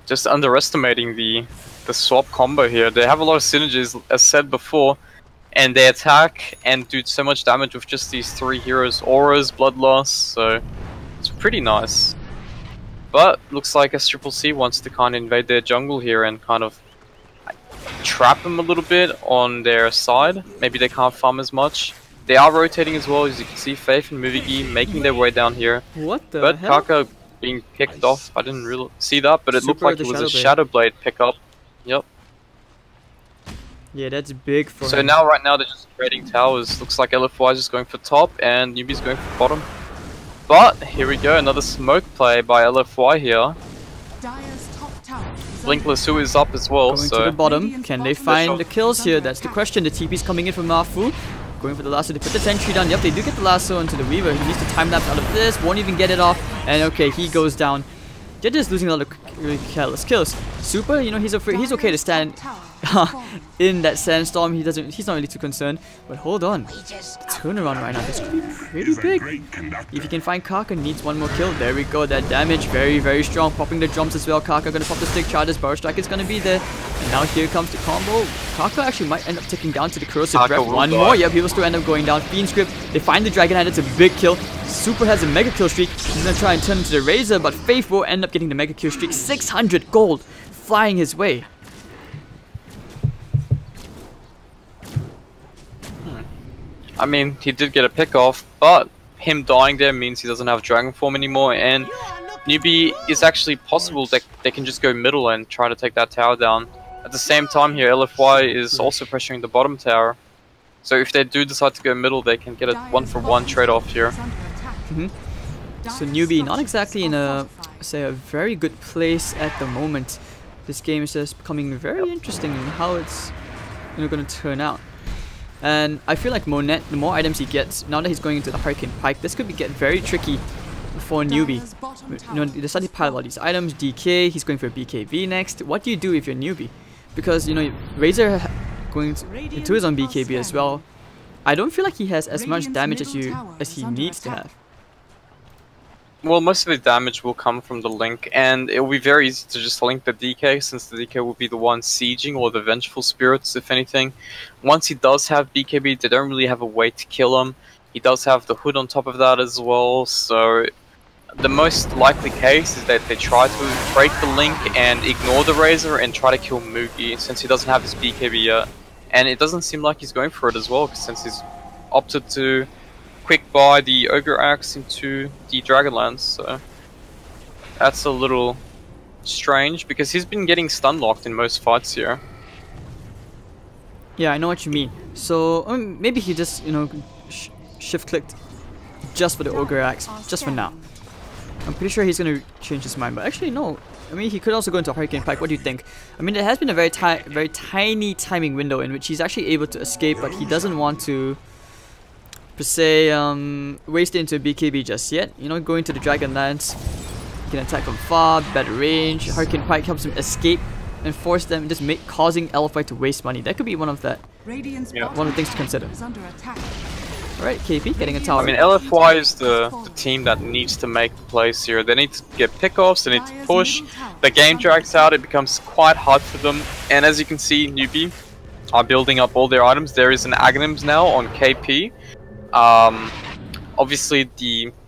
Just underestimating the swap combo here. They have a lot of synergies, as said before, and they attack and do so much damage with just these 3 heroes, auras, bloodlust, so it's pretty nice. But looks like SCCC wants to kind of invade their jungle here and kind of trap him a little bit on their side. Maybe they can't farm as much. They are rotating as well, as you can see. Faith and Muvigi making their way down here. What the But hell? Kaka being picked off. I didn't really see that, but it looked Super like the it was a Shadow Shadow Blade pickup. Yep. Yeah, that's big for So him. now, right now, they're just trading towers. Looks like LFY is just going for top, and Newbee's going for bottom. But here we go, another smoke play by LFY here. Dire's top tower is Blink under Lasso is up as well, Going so to the bottom. Can they find the kills here? That's the question. The TP's coming in from Mafu. Going for the lasso. They put the sentry down. Yep, they do get the lasso onto the Weaver. He needs to time lapse out of this. Won't even get it off. And okay, he goes down. They're just losing a lot of really careless kills. Super, you know, he's afraid. He's okay to stand in that sandstorm. He's not really too concerned. But hold on, turnaround right now. This could be pretty big. If you can find Kaka, needs one more kill. There we go. That damage, very, very strong. Popping the drums as well. Kaka gonna pop the stick charges. Burrow strike is gonna be there. And now here comes the combo. Kaka actually might end up ticking down to the corrosive breath. One more. Yep, he will still end up going down. Fiend script. They find the dragon hand. It's a big kill. Super has a mega kill streak. He's gonna try and turn into the Razor, but Faith will end up getting the mega kill streak. 600 gold flying his way. I mean, he did get a pick off, but him dying there means he doesn't have Dragon Form anymore, and Newbee is actually possible that they can just go middle and try to take that tower down. At the same time here, LFY is also pressuring the bottom tower, so if they do decide to go middle, they can get a 1-for-1 trade-off here. So Newbee not exactly in a, say, a very good place at the moment. This game is just becoming very interesting in how it's, you know, going to turn out. And I feel like Monet, the more items he gets, now that he's going into the Hurricane Pike, this could get very tricky for Newbee. You know, they decided to pile all these items. DK, he's going for a BKB next. What do you do if you're Newbee? Because, you know, Razor going into his own BKB as well. I don't feel like he has as much damage as he needs to have. Well, most of his damage will come from the Link, and it will be very easy to just link the DK, since the DK will be the one sieging, or the Vengeful Spirits, if anything. Once he does have BKB, they don't really have a way to kill him. He does have the hood on top of that as well, so the most likely case is that they try to break the Link and ignore the Razor and try to kill Mugi, since he doesn't have his BKB yet. And it doesn't seem like he's going for it as well, since he's opted to quick buy the Ogre Axe into the Dragonlance, so that's a little strange, because he's been getting stun locked in most fights here. Yeah, I know what you mean. So maybe he just, you know, shift clicked just for the Ogre Axe, just for now. I'm pretty sure he's gonna change his mind, but actually no. I mean, he could also go into Hurricane Pike. What do you think? I mean, there has been a very tiny timing window in which he's actually able to escape, but he doesn't want to, per se, waste it into a BKB just yet. You know, going to the Dragonlance, he can attack from far, better range. Hurricane Pike helps him escape and force them, just causing LFY to waste money. That could be one of the things to consider. Alright, KP getting a tower. I mean, LFY is the team that needs to make the plays here. They need to get pickoffs, they need to push. The game drags out, it becomes quite hard for them. And as you can see, Newbee are building up all their items. There is an Aghanims now on KP. Obviously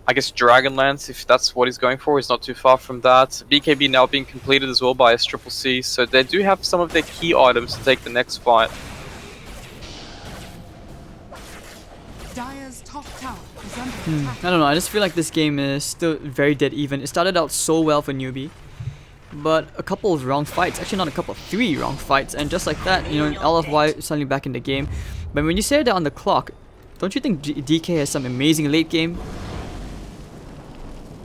I guess Dragonlance, if that's what he's going for, is not too far from that. BKB now being completed as well by SCCC, so they do have some of their key items to take the next fight. Dire's top tower is under attack. I don't know, I just feel like this game is still very dead even. It started out so well for Newbee, but a couple of wrong fights, actually not a couple, 3 wrong fights, and just like that, you know, LFY is suddenly back in the game. But when you say that on the clock, don't you think DK has some amazing late game?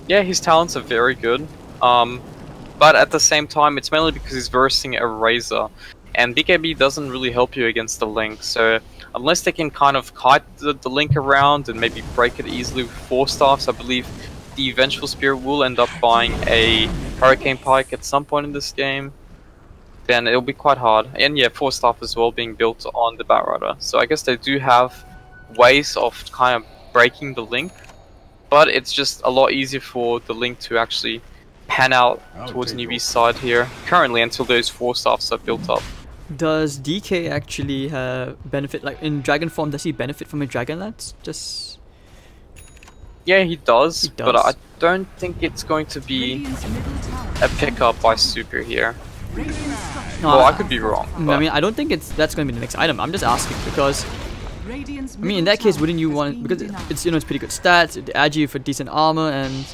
Yeah, his talents are very good, but at the same time, it's mainly because he's versing a Razor, and BKB doesn't really help you against the Link, so unless they can kind of kite the Link around and maybe break it easily with 4 staffs, I believe the Vengeful Spirit will end up buying a Hurricane Pike at some point in this game, then it'll be quite hard. And yeah, 4 staff as well being built on the Batrider, so I guess they do have ways of kind of breaking the Link, but it's just a lot easier for the Link to actually pan out towards Newbee's side here currently until those 4 staffs are built up. Does DK actually benefit, like in Dragon form, does he benefit from a Dragonlance? Just... Yeah, he does, but I don't think it's going to be a pickup by Super here. Radiant structures No, Well, I could be wrong. I mean, I don't think that's going to be the next item. I'm just asking because, Radiant's I mean, in that case, wouldn't you want, because it's, you know, it's pretty good stats, it adds you for decent armor and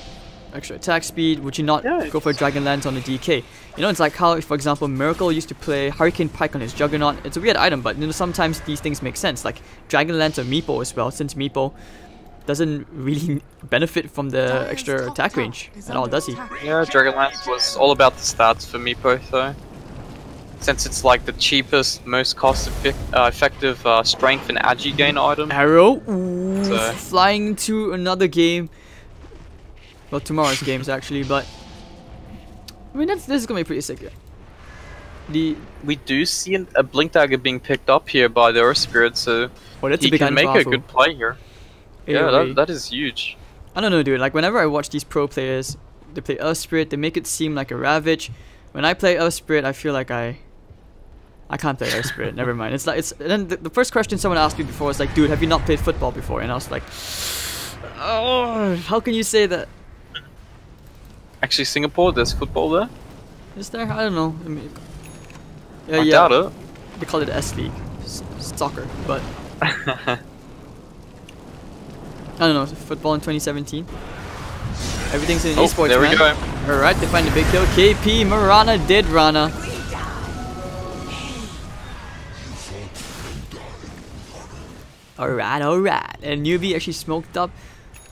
extra attack speed, would you not go for Dragon Lance on the DK? You know, it's like how, for example, Miracle used to play Hurricane Pike on his Juggernaut. It's a weird item, but you know, sometimes these things make sense, like Dragon Lance or Meepo as well, since Meepo doesn't really benefit from the extra attack range at all, does he? Yeah, Dragonlance was all about the stats for Meepo though. Since it's like the cheapest, most effective strength and agi gain item. Arrow, ooh, So- flying to another game. Well, tomorrow's games actually, but I mean, this is gonna be pretty sick. We do see a Blink Dagger being picked up here by the Earth Spirit, so That's he a big can item make for a Afu. good play here. Yeah, AOE. that is huge. I don't know, dude. Like, whenever I watch these pro players, they play Earth Spirit, they make it seem like a Ravage. When I play Earth Spirit, I feel like I can't play Earth Spirit. Never mind. It's like and then the first question someone asked me before was like, dude, have you not played football before? And I was like, oh, how can you say that? Actually, Singapore, there's football there. Is there? I don't know. I mean, I doubt it. They call it S League, soccer, but I don't know. Football in 2017. Everything's in esports, there man. we go. Alright, they find a big kill. KP, Marana did Rana. Alright. And Newbee actually smoked up.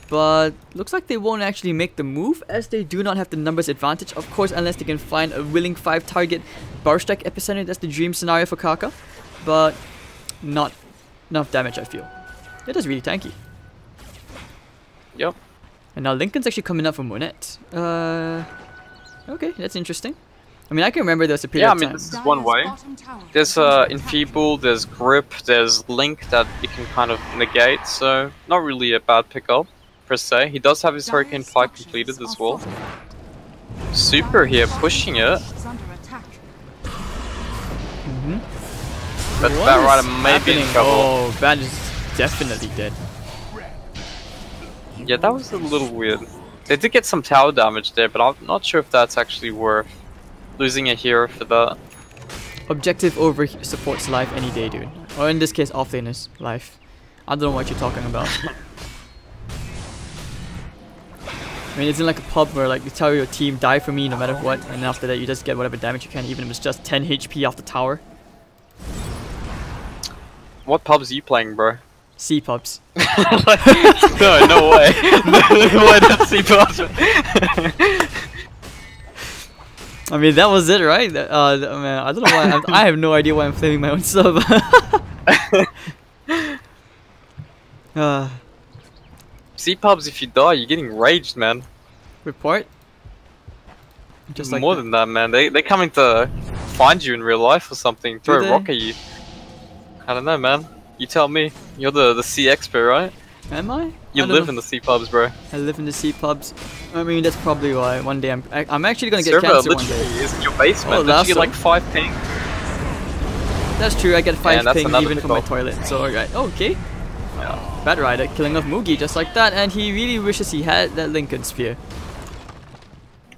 But looks like they won't actually make the move as they do not have the numbers advantage. Of course, unless they can find a willing 5 target bar strike epicenter. That's the dream scenario for Kaka. But not enough damage, I feel. It is really tanky. Yep. And now Lincoln's actually coming up for Monet. Okay, that's interesting. I mean, I can remember there was a period Yeah, I of mean, time. this is one way. There's Enfeeble, there's Grip, there's Link that you can kind of negate, so not really a bad pickup, per se. He does have his Hurricane Pike completed as well. Super here, pushing it. But What Bat is Rider may be in happening? trouble. Oh, Bat is definitely dead. Yeah, that was a little weird. They did get some tower damage there, but I'm not sure if that's actually worth losing a hero for that. Objective over supports life any day, dude. Or in this case, offlaner's life. I don't know what you're talking about. I mean, it's in like a pub where like you tell your team die for me no matter what, and after that you just get whatever damage you can, even if it's just 10 HP off the tower. What pubs are you playing, bro? C pubs. No way. No way, not C pubs. I mean, that was it, right? Man, I don't know why. I have no idea why I'm flaming my own sub. C pubs, if you die, you're getting raged, man. Report. Just like more than that, man. They coming to find you in real life or something. Throw they? a rock at you. I don't know, man. You tell me. You're the C expert, right? Am I? You live in the C pubs, bro. I live in the C pubs. I mean, that's probably why one day I'm actually gonna get Server cancer one literally day. is in your basement. Oh, Don't you get so. like 5 ping? That's true. I get 5 that's ping another even from my pickup. toilet. So alright, okay. Yeah. Bad Rider killing off Mugi just like that, and he really wishes he had that Lincoln Spear.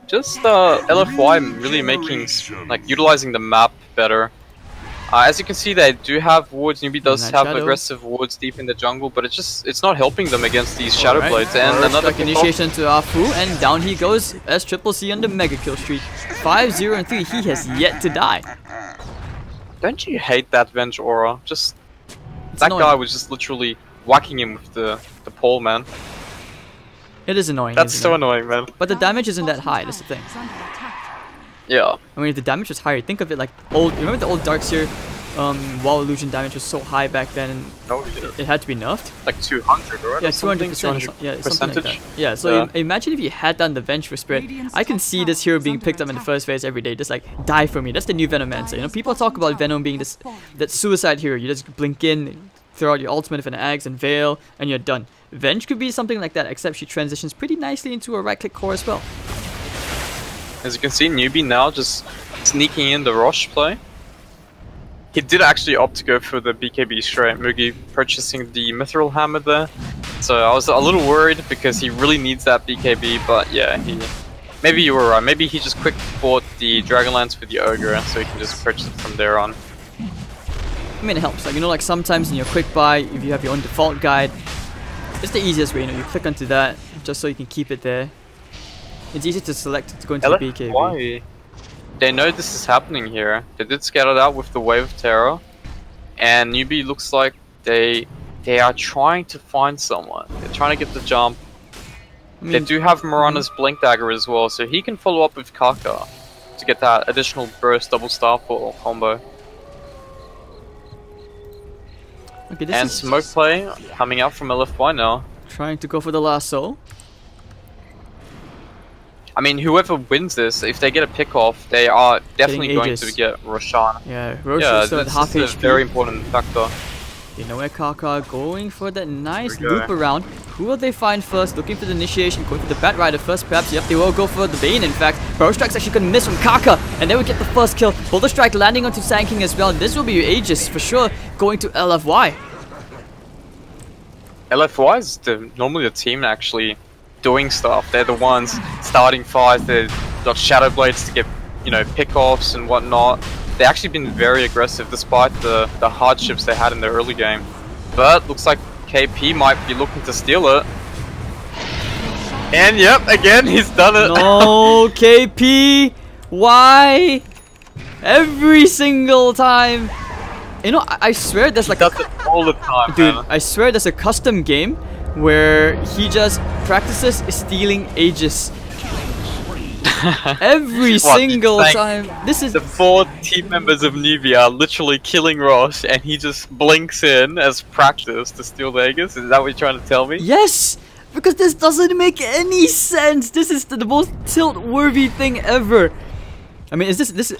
Just LFY really making, like, utilizing the map better. As you can see, they do have wards. Newbee does Night have Shadow. aggressive wards deep in the jungle, but it's not helping them against these Shadow Alright, Blades. And first another strike initiation to Afu, and down he goes as Triple C on the mega kill streak. 5-0 and 3. He has yet to die. Don't you hate that Venge aura? Just It's that annoying. guy was just literally whacking him with the pole, man. It is annoying. That's isn't so it? annoying, man. But the damage isn't that high. That's the thing. Yeah. I mean, if the damage was higher, think of it like old. Remember the old Darkseer wall illusion damage was so high back then, and No, we didn't. it had to be nerfed. Like 200, right? Yeah, Or something? 200%. Yeah, something like that. percentage. Yeah, so Yeah. imagine if you had done the Vengeful Spirit. I can see this hero being picked up in the first phase every day. Just like, die for me. That's the new Venom answer. You know, people talk about Venom being this that suicide hero. You just blink in, throw out your ultimate with an axe and veil, and you're done. Venge could be something like that, except she transitions pretty nicely into a right-click core as well. As you can see, Newbee now just sneaking in the Rosh play. He did actually opt to go for the BKB straight, Mugi purchasing the Mithril Hammer there. So I was a little worried because he really needs that BKB, but yeah, he Maybe you were right. Maybe he just quick bought the Dragonlance with the Ogre, so he can just purchase it from there on. I mean, it helps. Like, you know, like sometimes in your quick buy, if you have your own default guide, it's the easiest way. You know, you click onto that just so you can keep it there. It's easy to select to go into the BKB. LFY, they know this is happening here. They did scout it out with the Wave of Terror, and Newbee looks like they are trying to find someone. They're trying to get the jump. I mean, they do have Mirana's Blink Dagger as well, so he can follow up with Kaka to get that additional burst double Starfall combo. Okay, And smoke play coming out from LFY now. Trying to go for the last soul. I mean, whoever wins this, if they get a pick off, they are definitely going to get Roshan. Yeah, Roshan's still at half this is HP. a very important factor. You know where Kaka going for that nice loop around. Who will they find first? Looking for the initiation, going for the Bat Rider first perhaps. Yep, they will go for the Bane in fact. Burrow Strike's actually gonna miss from Kaka, and they will get the first kill. Boulder Strike landing onto Sand King as well. This will be Aegis for sure, going to LFY. LFY is normally the team actually doing stuff. They're the ones starting fights. They've got Shadow Blades to get, you know, pickoffs and whatnot. They've actually been very aggressive despite the hardships they had in their early game. But looks like KP might be looking to steal it. And yep, again he's done it. No, KP, why? Every single time. You know, I swear there's like He does it all the time, dude, man. I swear there's a custom game where he just practices stealing Aegis. Every single time. This is the 4 team members of Newbee are literally killing Rosh, and he just blinks in as practice to steal the Aegis. Is that what you're trying to tell me? yes, because this doesn't make any sense. This is the most tilt-worthy thing ever. I mean, is this?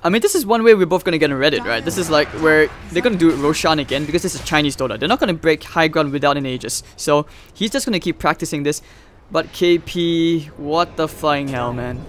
I mean, this is one way we're both gonna get on Reddit, right? This is like where they're gonna do Roshan again because this is Chinese Dota. They're not gonna break high ground without an Aegis, so he's just gonna keep practicing this. But KP, what the flying hell, man?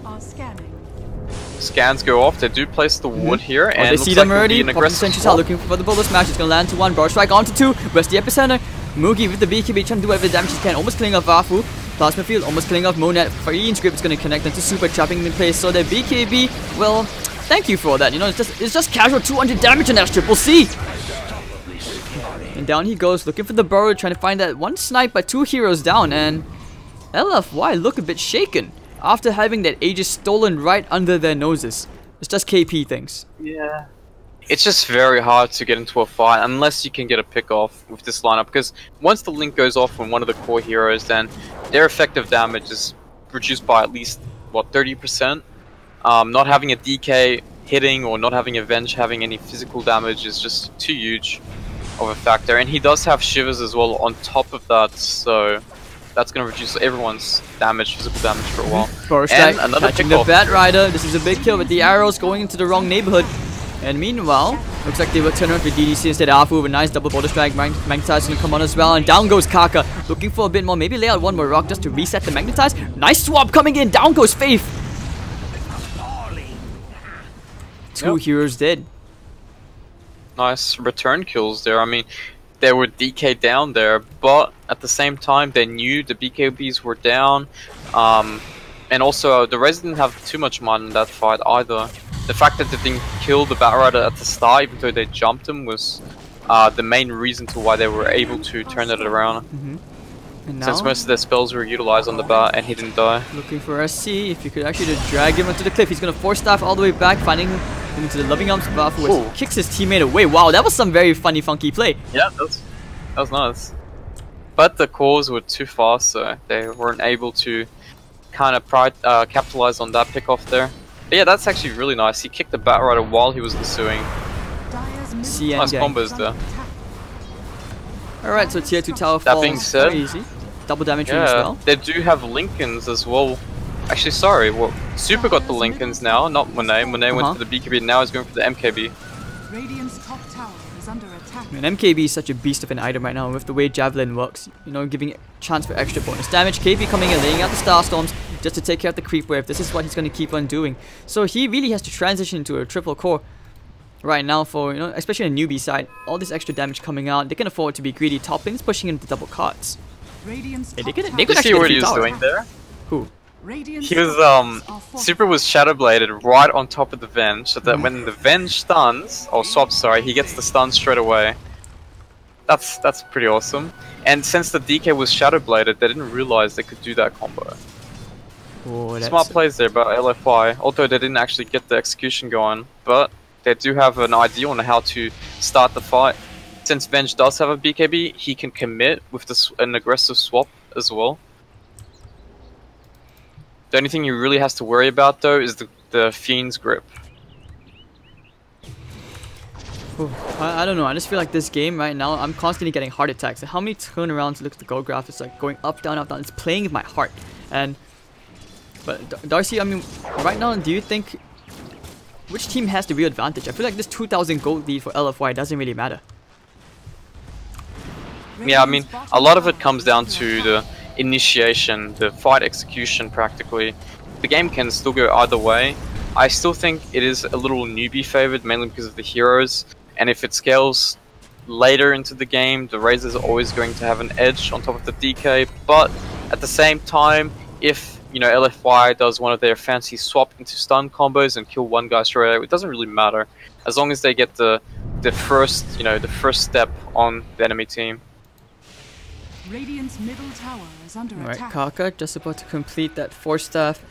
Scans go off. They do place the ward here, and they see them already. Popping Sentry's out, looking for the bullet smash. It's gonna land to one. Burrow Strike onto 2. Where's the epicenter? Moogie with the BKB trying to do whatever damage he can. Almost killing off Vafu. Plasma Field almost killing off Monad. Fiend Script is gonna connect into Super, trapping him in place. So the BKB, well, thank you for that. You know, it's just casual 200 damage on that Triple C. And down he goes, looking for the Burrow, trying to find that one snipe, but 2 heroes down, and LFY look a bit shaken after having that Aegis stolen right under their noses. It's just KP things. Yeah. It's just very hard to get into a fight unless you can get a pick off with this lineup, because once the link goes off on one of the core heroes, then their effective damage is reduced by at least, what, 30%? Not having a DK hitting or not having a Venge having any physical damage is just too huge of a factor. And he does have Shivers as well on top of that, so that's going to reduce everyone's damage, physical damage for a while. Burrow Strike catching the Bat Rider. This is a big kill, but the arrows going into the wrong neighborhood. And meanwhile, looks like they will turn around for DDC instead of Afu with a nice double Boulder Strike. Magnetize gonna come on as well, and down goes Kaka. Looking for a bit more, maybe lay out one more rock just to reset the Magnetize. Nice swap coming in, down goes Faith. 2 heroes dead. Nice return kills there. I mean, they were DK down there, but at the same time, they knew the BKBs were down. And also, the Rez didn't have too much mind in that fight either. The fact that they didn't kill the Bat Rider at the start, even though they jumped him, was the main reason to why they were able to turn it around. And now, since most of their spells were utilized on the Bat and he didn't die. Looking for SC, if you could actually just drag him onto the cliff. He's going to force staff all the way back, finding him into the loving arms of Vafu, where he kicks his teammate away. Wow, that was some very funny, funky play. Yeah, that was nice. But the cores were too fast, so they weren't able to kind of capitalize on that pick off there. But yeah, that's actually really nice. He kicked the Bat Rider while he was pursuing. Nice combos there. Alright, so tier 2 tower falls. That being said, very easy. Double damage as well. They do have Lincolns as well. Actually, sorry, well, Super got the Lincolns now, not Monet. Monet went for the BKB, and now he's going for the MKB. Radiant's top tower is under attack. I mean, MKB is such a beast of an item right now with the way Javelin works. You know, giving it chance for extra bonus damage. KP coming in, laying out the Starstorms just to take care of the creep wave. This is what he's going to keep on doing. So he really has to transition into a triple core right now for, you know, especially on the Newbee side. All this extra damage coming out, they can afford to be greedy. Top lanes pushing into double cards. Radiant's Hey, top they tower could You see actually what get he was tower. doing there? Who? Radiant's He was structures are fortified. Super was shadow bladed right on top of the Venge, so that when the Venge stuns or swaps, sorry, he gets the stun straight away. That's pretty awesome. And since the DK was shadow bladed, they didn't realize they could do that combo. Oh, that's Smart plays there by LFY, although they didn't actually get the execution going, but they do have an idea on how to start the fight. Since Venge does have a BKB, he can commit with an aggressive swap as well. The only thing he really has to worry about though is the Fiend's grip. I don't know, I just feel like this game right now, I'm constantly getting heart attacks. How many turnarounds look at the goal graph, it's like going up, down, it's playing with my heart. But Darcy, I mean, right now, do you think, which team has the real advantage? I feel like this 2,000 gold lead for LFY doesn't really matter. Yeah, I mean, a lot of it comes down to the initiation, the fight execution practically. The game can still go either way. I still think it is a little newbie favored, mainly because of the heroes. And if it scales later into the game, the Razors are always going to have an edge on top of the DK. But at the same time, if LFY does one of their fancy swap into stun combos and kill one guy straight away, it doesn't really matter as long as they get the first step on the enemy team. Radiant's middle tower is under Alright, attack. Kaka just about to complete that 4-staff.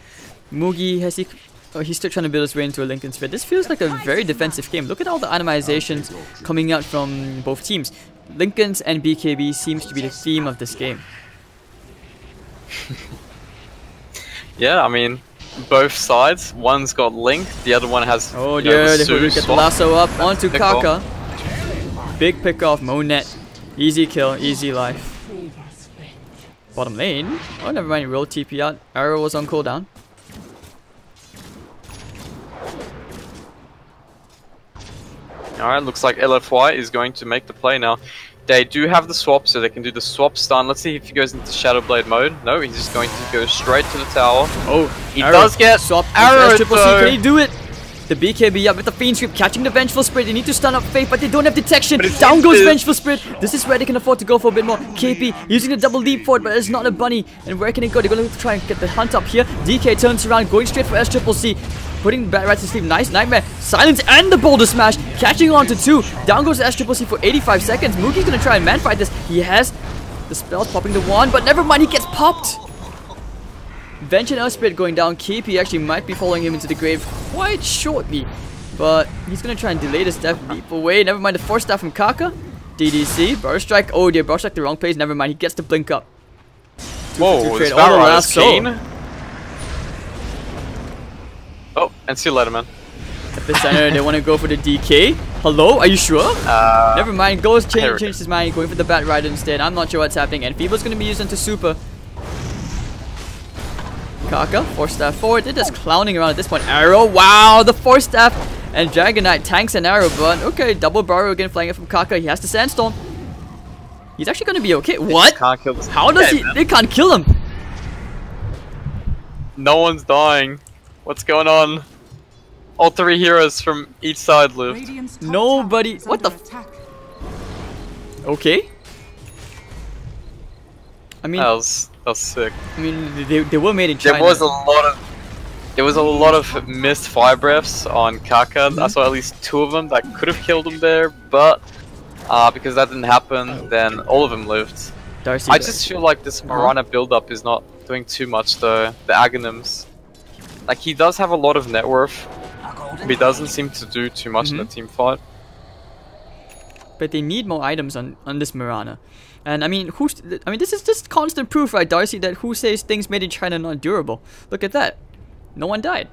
Mugi, has he... Oh, he's still trying to build his way into a Lincoln Sphere. This feels like a very defensive game. Look at all the itemizations coming out from both teams. Lincolns and BKB seems to be the theme of this game. Yeah, I mean, both sides. One's got Link, the other one has. Oh dear, they will get the lasso up onto Pick Kaka. Big pick off, Monet. Easy kill, easy life. Bottom lane. Oh, never mind, roll TP out. Arrow was on cooldown. Alright, looks like LFY is going to make the play now. They do have the swap, so they can do the swap stun. Let's see if he goes into Shadow Blade mode. No, he's just going to go straight to the tower. Oh, he does get swap. arrow. Can he do it? The BKB up with the Fiend Script, catching the Vengeful Spirit. They need to stun up Faith, but they don't have detection. Down goes Vengeful Spirit. This is where they can afford to go for a bit more. KP using the double leap forward, but it's not a bunny. And where can it go? They're going to try and get the hunt up here. DK turns around, going straight for SCC. Putting Bat Rat to sleep. Nice Nightmare. Silence and the Boulder Smash. Catching on to 2. Down goes SCC for 85 seconds. Mugi's going to try and man fight this. He has the spells popping the wand, but never mind. He gets popped. Venge and Spirit going down. KP actually might be following him into the grave quite shortly. But he's going to try and delay this death. Leap away. Never mind the 4-staff from Kaka. DDC. Burst Strike. Oh dear. Burst Strike the wrong place. Never mind. He gets to blink up. Whoa, is that keen? Oh, and see you later, man. At the center, they want to go for the DK. Hello? Are you sure? Never mind. Goes change his mind. Going for the Bat Rider instead. I'm not sure what's happening. And Feeble's going to be used into Super. Kaka, 4-staff forward. They're just clowning around at this point. Arrow. Wow, the 4-staff. And Dragon Knight tanks an arrow. But okay, double barrel again flying it from Kaka. He has the Sandstorm. He's actually going to be okay. What? Can't kill this How does he? Man. They can't kill him. No one's dying. What's going on? All 3 heroes from each side lived. Nobody. What the? Okay. I mean, that was sick. I mean, they were made in China. There was a lot of missed fire breaths on Kaka. I saw at least 2 of them that could have killed him there, but because that didn't happen, then all of them lived. Darcy, I just feel like this Marana build-up is not doing too much though. The Aghanims. Like, he does have a lot of net worth, but he doesn't seem to do too much in the team fight. But they need more items on this Marana. And I mean, this is just constant proof, right, Darcy, that who says things made in China are not durable? Look at that. No one died.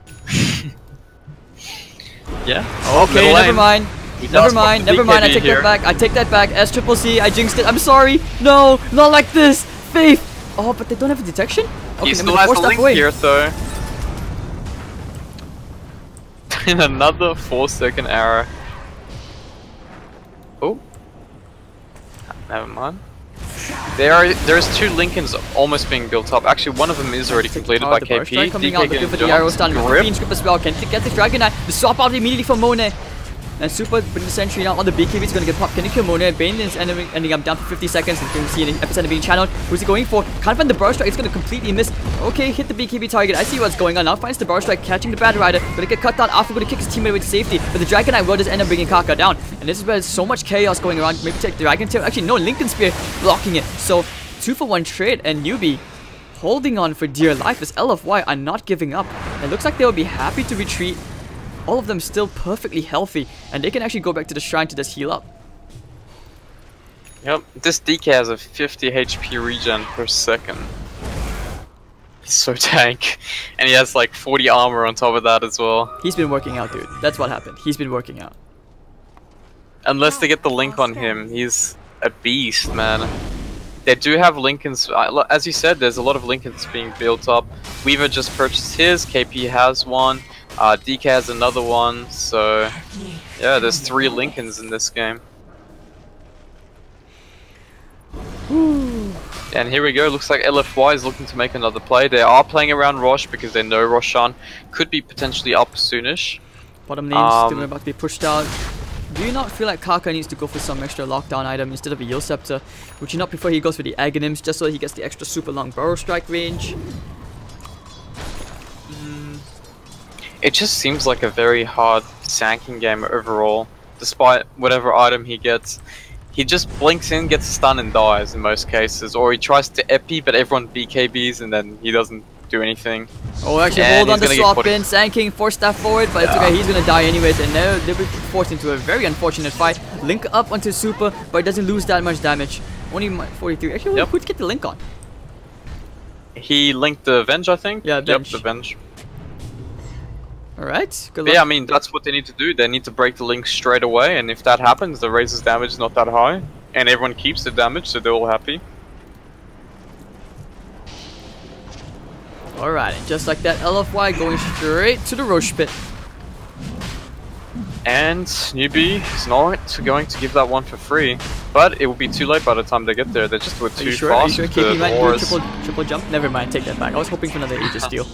Yeah. Okay, never mind. Never mind, I take that back. I take that back. SCC, I jinxed it. I'm sorry. No, not like this. Faith. Oh, but they don't have a detection? Okay, he still has the Link here, though. In another 4-second arrow. Oh. Never mind. There's 2 Lincolns almost being built up. Actually, one of them is already completed by KP. Coming out looking for the arrow stun. Fiend Script as well. Can get the Dragon Knight. The swap out immediately for Monet. And Super putting the sentry now on the BKB. It's going to get popped. Can he kill Monet? Bane is ending up down for 50 seconds. You can see an epicenter being channeled. Who's he going for? Can't find the burst strike. It's going to completely miss. Okay, hit the BKB target. I see what's going on. Now finds the burst strike, catching the Bad Rider. Going to get cut down. After going to kick his teammate away to safety. But the Dragon Knight will just end up bringing Kaka down. And this is where there's so much chaos going around. Maybe take the Dragon Tail. Actually, no, Lincoln Spear blocking it. So 2-for-1 trade, and Newbee holding on for dear life as LFY are not giving up. It looks like they will be happy to retreat. All of them still perfectly healthy, and they can actually go back to the shrine to just heal up. Yep, this DK has a 50 HP regen per second. He's so tank. And he has like 40 armor on top of that as well. He's been working out, dude. That's what happened. He's been working out. Unless they get the link on him, he's a beast, man. They do have Lincolns, as you said, there's a lot of Lincolns being built up. Weaver just purchased his, KP has one, DK has another one, so yeah, there's 3 Lincolns in this game. And here we go, looks like LFY is looking to make another play. They are playing around Rosh because they know Roshan could be potentially up soonish. Bottom lane's still about to be pushed out. Do you not feel like Kaka needs to go for some extra lockdown item instead of a Yield Scepter? Would you not prefer he goes for the Aghanims just so he gets the extra super long burrow strike range? It just seems like a very hard sanking game overall. Despite whatever item he gets, he just blinks in, gets a stun and dies in most cases. Or he tries to epi but everyone BKBs and then he doesn't do anything. Oh, actually hold on the swap in, Sanking forced that forward, but it's okay, he's gonna die anyways, and now they'll be forced into a very unfortunate fight. Link up onto Super, but it doesn't lose that much damage. Only 43. Actually, who'd get the link on? He linked the Venge, I think? Yeah, Venge. Yep, the Venge. Alright, good luck. Yeah, I mean, that's what they need to do. They need to break the link straight away, and if that happens, the Razor's damage is not that high, and everyone keeps the damage, so they're all happy. Alright, and just like that, LFY going straight to the Roche pit. And Newbee is not going to give that one for free, but it will be too late by the time they get there. They just do it too fast. Are you sure KP might do a triple jump? Never mind, take that back. I was hoping for another Aegis steal.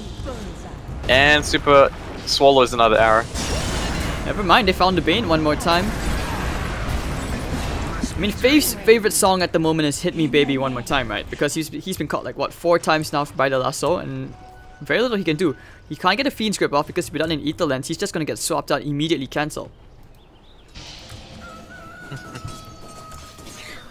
And Super swallows another arrow. Never mind, they found the Bane one more time. I mean, Fave's favorite song at the moment is Hit Me Baby One More Time, right? Because he's been caught like, what, 4 times now by the lasso, and very little he can do. He can't get a Fiend's Grip off because without an Ether Lens, he's just gonna get swapped out, immediately cancel.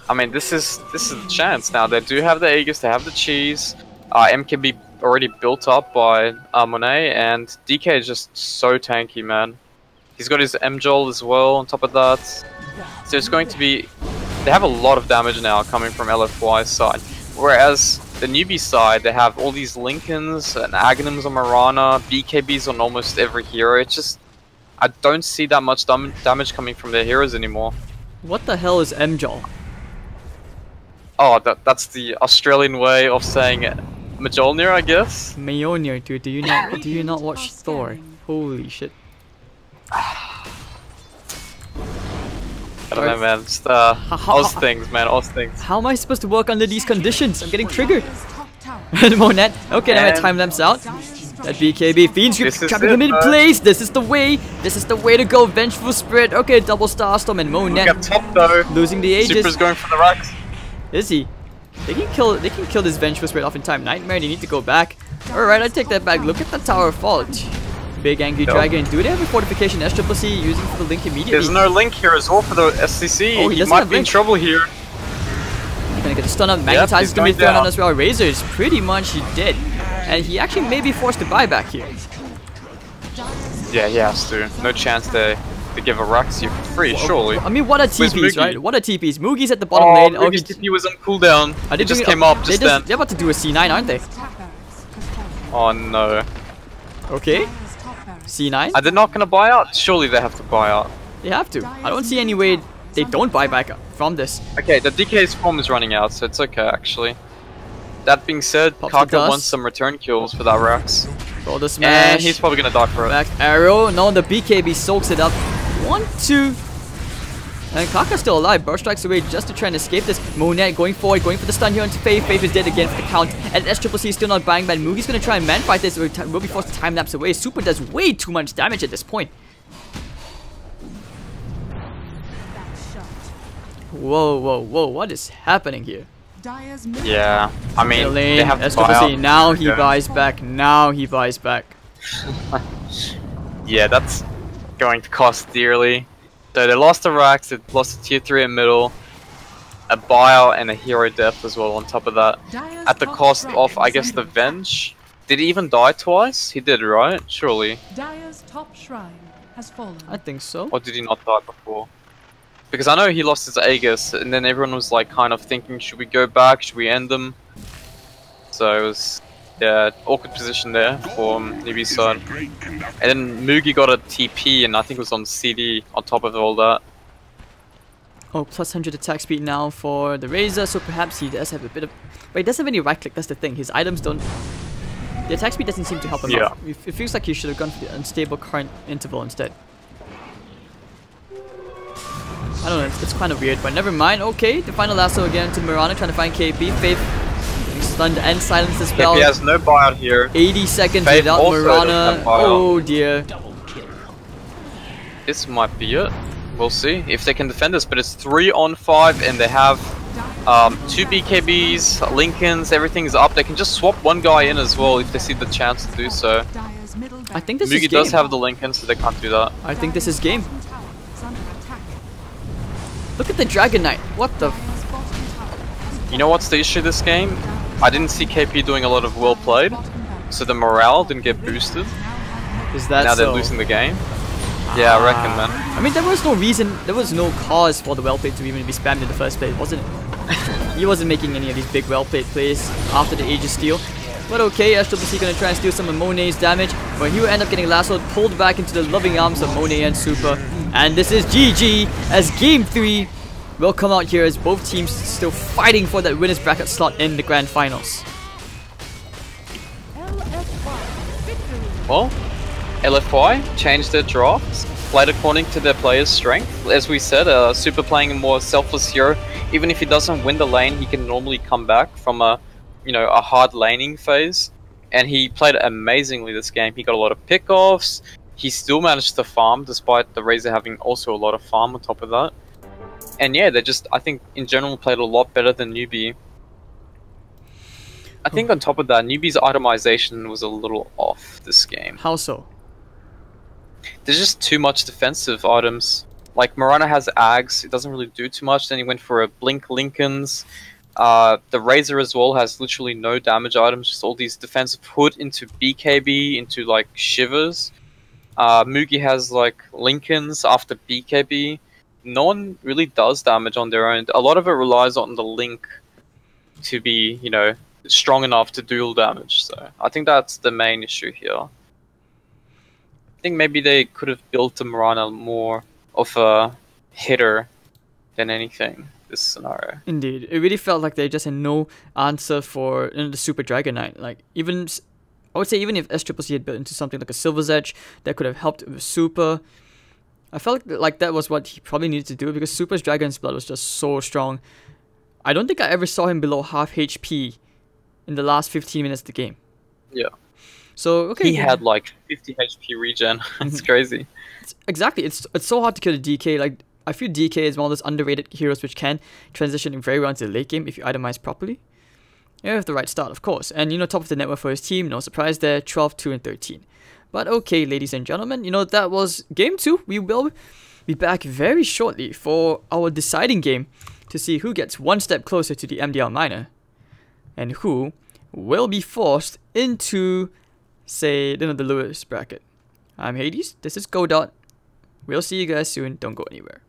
I mean, this is a chance now. They do have the Aegis, they have the cheese. M can be already built up by Monet, and DK is just so tanky, man. He's got his M-Joel as well on top of that. So it's going to be... They have a lot of damage now coming from LFY's side. Whereas the Newbee side, they have all these Lincolns and Aghanims on Mirana, BKBs on almost every hero. It's just... I don't see that much damage coming from their heroes anymore. What the hell is M-Joel? Oh, that's the Australian way of saying Mjolnir, I guess? Mjolnir, dude. Do you not watch Thor? Holy shit. I don't know, man. Just Oz things, man. Oz things. How am I supposed to work under these conditions? I'm getting triggered. And Monet. Okay, now I time them out. That BKB Fiends trapping him in place. This is the way. This is the way to go. Vengeful Spirit. Okay, double Starstorm and Monet. Look at top though. Losing the Aegis. Super's going for the racks. Is he? They can kill this Vengeful Spirit off in time. Nightmare, they need to go back. Alright, I take that back. Look at the tower fall. Big Angry Dragon. Do they have a fortification SCCC using for the link immediately? There's no link here as well for the SCC. Oh, he might be in trouble here. He's gonna get the stun up. Magnetize is gonna be thrown on as well. Razor is pretty much dead. And he actually may be forced to buy back here. Yeah, he has to. No chance to give a Rax here for free, surely. I mean, what are TPs, right? What are TPs? Mugi's at the bottom lane. Oh, his TP was on cooldown. He just came up just then. They're about to do a C9, aren't they? Oh no. Okay. C9? Are they not gonna buy out? Surely they have to buy out. They have to. I don't see any way they don't buy back from this. Okay, the DK's form is running out, so it's okay actually. That being said, Kaka wants some return kills for that Rax. Roll the smash. And he's probably gonna die for it. Back arrow. No, the BKB soaks it up. 1, 2. And Kaka's still alive. Burst strikes away just to try and escape this. Monet going forward, going for the stun here onto Faith. Faith is dead again for the count. And SCCC is still not buying back. Mugi's gonna try and man fight this. Will be forced to time lapse away. Super does way too much damage at this point. Whoa, whoa, whoa! What is happening here? Dire's middle Yeah, I mean, Lane, they have to buy SCC, out. now he Yeah. buys back. Now he buys back. Yeah, that's going to cost dearly. So they lost the racks, they lost the tier 3 in middle, a buyout and a hero death as well on top of that. Dire's At the top cost shrine of, I is guess, under the attack. Venge. Did he even die twice? He did, right? Surely. Dire's top shrine has fallen. I think so. Or did he not die before? Because I know he lost his Aegis, and then everyone was like kind of thinking, should we go back? Should we end them? So it was, yeah, awkward position there for Newbee's side. And then Mugi got a TP, and I think it was on CD on top of all that. Oh, plus 100 attack speed now for the Razor, so perhaps he does have a bit of... But he doesn't have any right click, that's the thing. His items don't... The attack speed doesn't seem to help him Yeah. out. It feels like he should have gone for the unstable current interval instead. I don't know, it's kind of weird, but never mind. Okay, the final lasso again to Mirana, trying to find KP. Faith getting stunned and silenced as well. He has no buyout here. 80 seconds Faith without also doesn't Mirana. have buyout. Oh dear. This might be it. We'll see if they can defend this, but it's 3 on 5 and they have 2 BKBs, Lincolns, everything's up. They can just swap one guy in as well if they see the chance to do so. Dire's middle I think this Mugi is game. does have the Lincoln, so they can't do that. I think this is game. bottom tower is under attack. Look at the Dragon Knight. What the... Dire's bottom tower has You know what's the issue this game? I didn't see KP doing a lot of well played, so the morale didn't get boosted. Is that Now they're so? losing the game. Yeah, I reckon, man. I mean, there was no reason, there was no cause for the well played to even be spammed in the first place, wasn't it? He wasn't making any of these big well played plays after the Aegis steal. But okay, SCC gonna try and steal some of Monet's damage, but he will end up getting lassoed, pulled back into the loving arms of Monet and Super. And this is GG, as Game 3 will come out here as both teams still fighting for that winner's bracket slot in the grand finals. LFY victory. Well, LFY changed their drafts, played according to their players' strength. As we said, Super playing a more selfless hero. Even if he doesn't win the lane, he can normally come back from a hard laning phase. And he played amazingly this game. He got a lot of pickoffs. He still managed to farm, despite the Razor having also a lot of farm on top of that. And yeah, they just, I think, in general, played a lot better than Newbee. I think on top of that, Newbee's itemization was a little off this game. How so? There's just too much defensive items. Like, Mirana has Ags, it doesn't really do too much. Then he went for a Blink Lincolns. The Razor as well has literally no damage items, just all these defensive put into BKB, into like Shivers. Mugi has like Lincolns after BKB. No one really does damage on their own. A lot of it relies on the Link to be, strong enough to dual damage. So I think that's the main issue here. I think maybe they could have built a Mirana more of a hitter than anything. This scenario. Indeed, it really felt like they just had no answer for the Super Dragon Knight. Like I would say even if SCC had built into something like a Silver's Edge that could have helped with Super, I felt like that was what he probably needed to do because Super's Dragon's Blood was just so strong. I don't think I ever saw him below half HP in the last 15 minutes of the game. Yeah. So okay, He had like 50 HP regen. It's crazy. Exactly. It's so hard to kill the DK. Like I feel DK is one of those underrated heroes which can transition very well into the late game if you itemize properly. Yeah, with the right start, of course. And top of the network for his team, no surprise there, 12, 2, and 13. But okay, ladies and gentlemen, that was game 2. We will be back very shortly for our deciding game to see who gets one step closer to the MDL minor and who will be forced into, say, the lowest bracket. I'm Hades, this is Godot. We'll see you guys soon, don't go anywhere.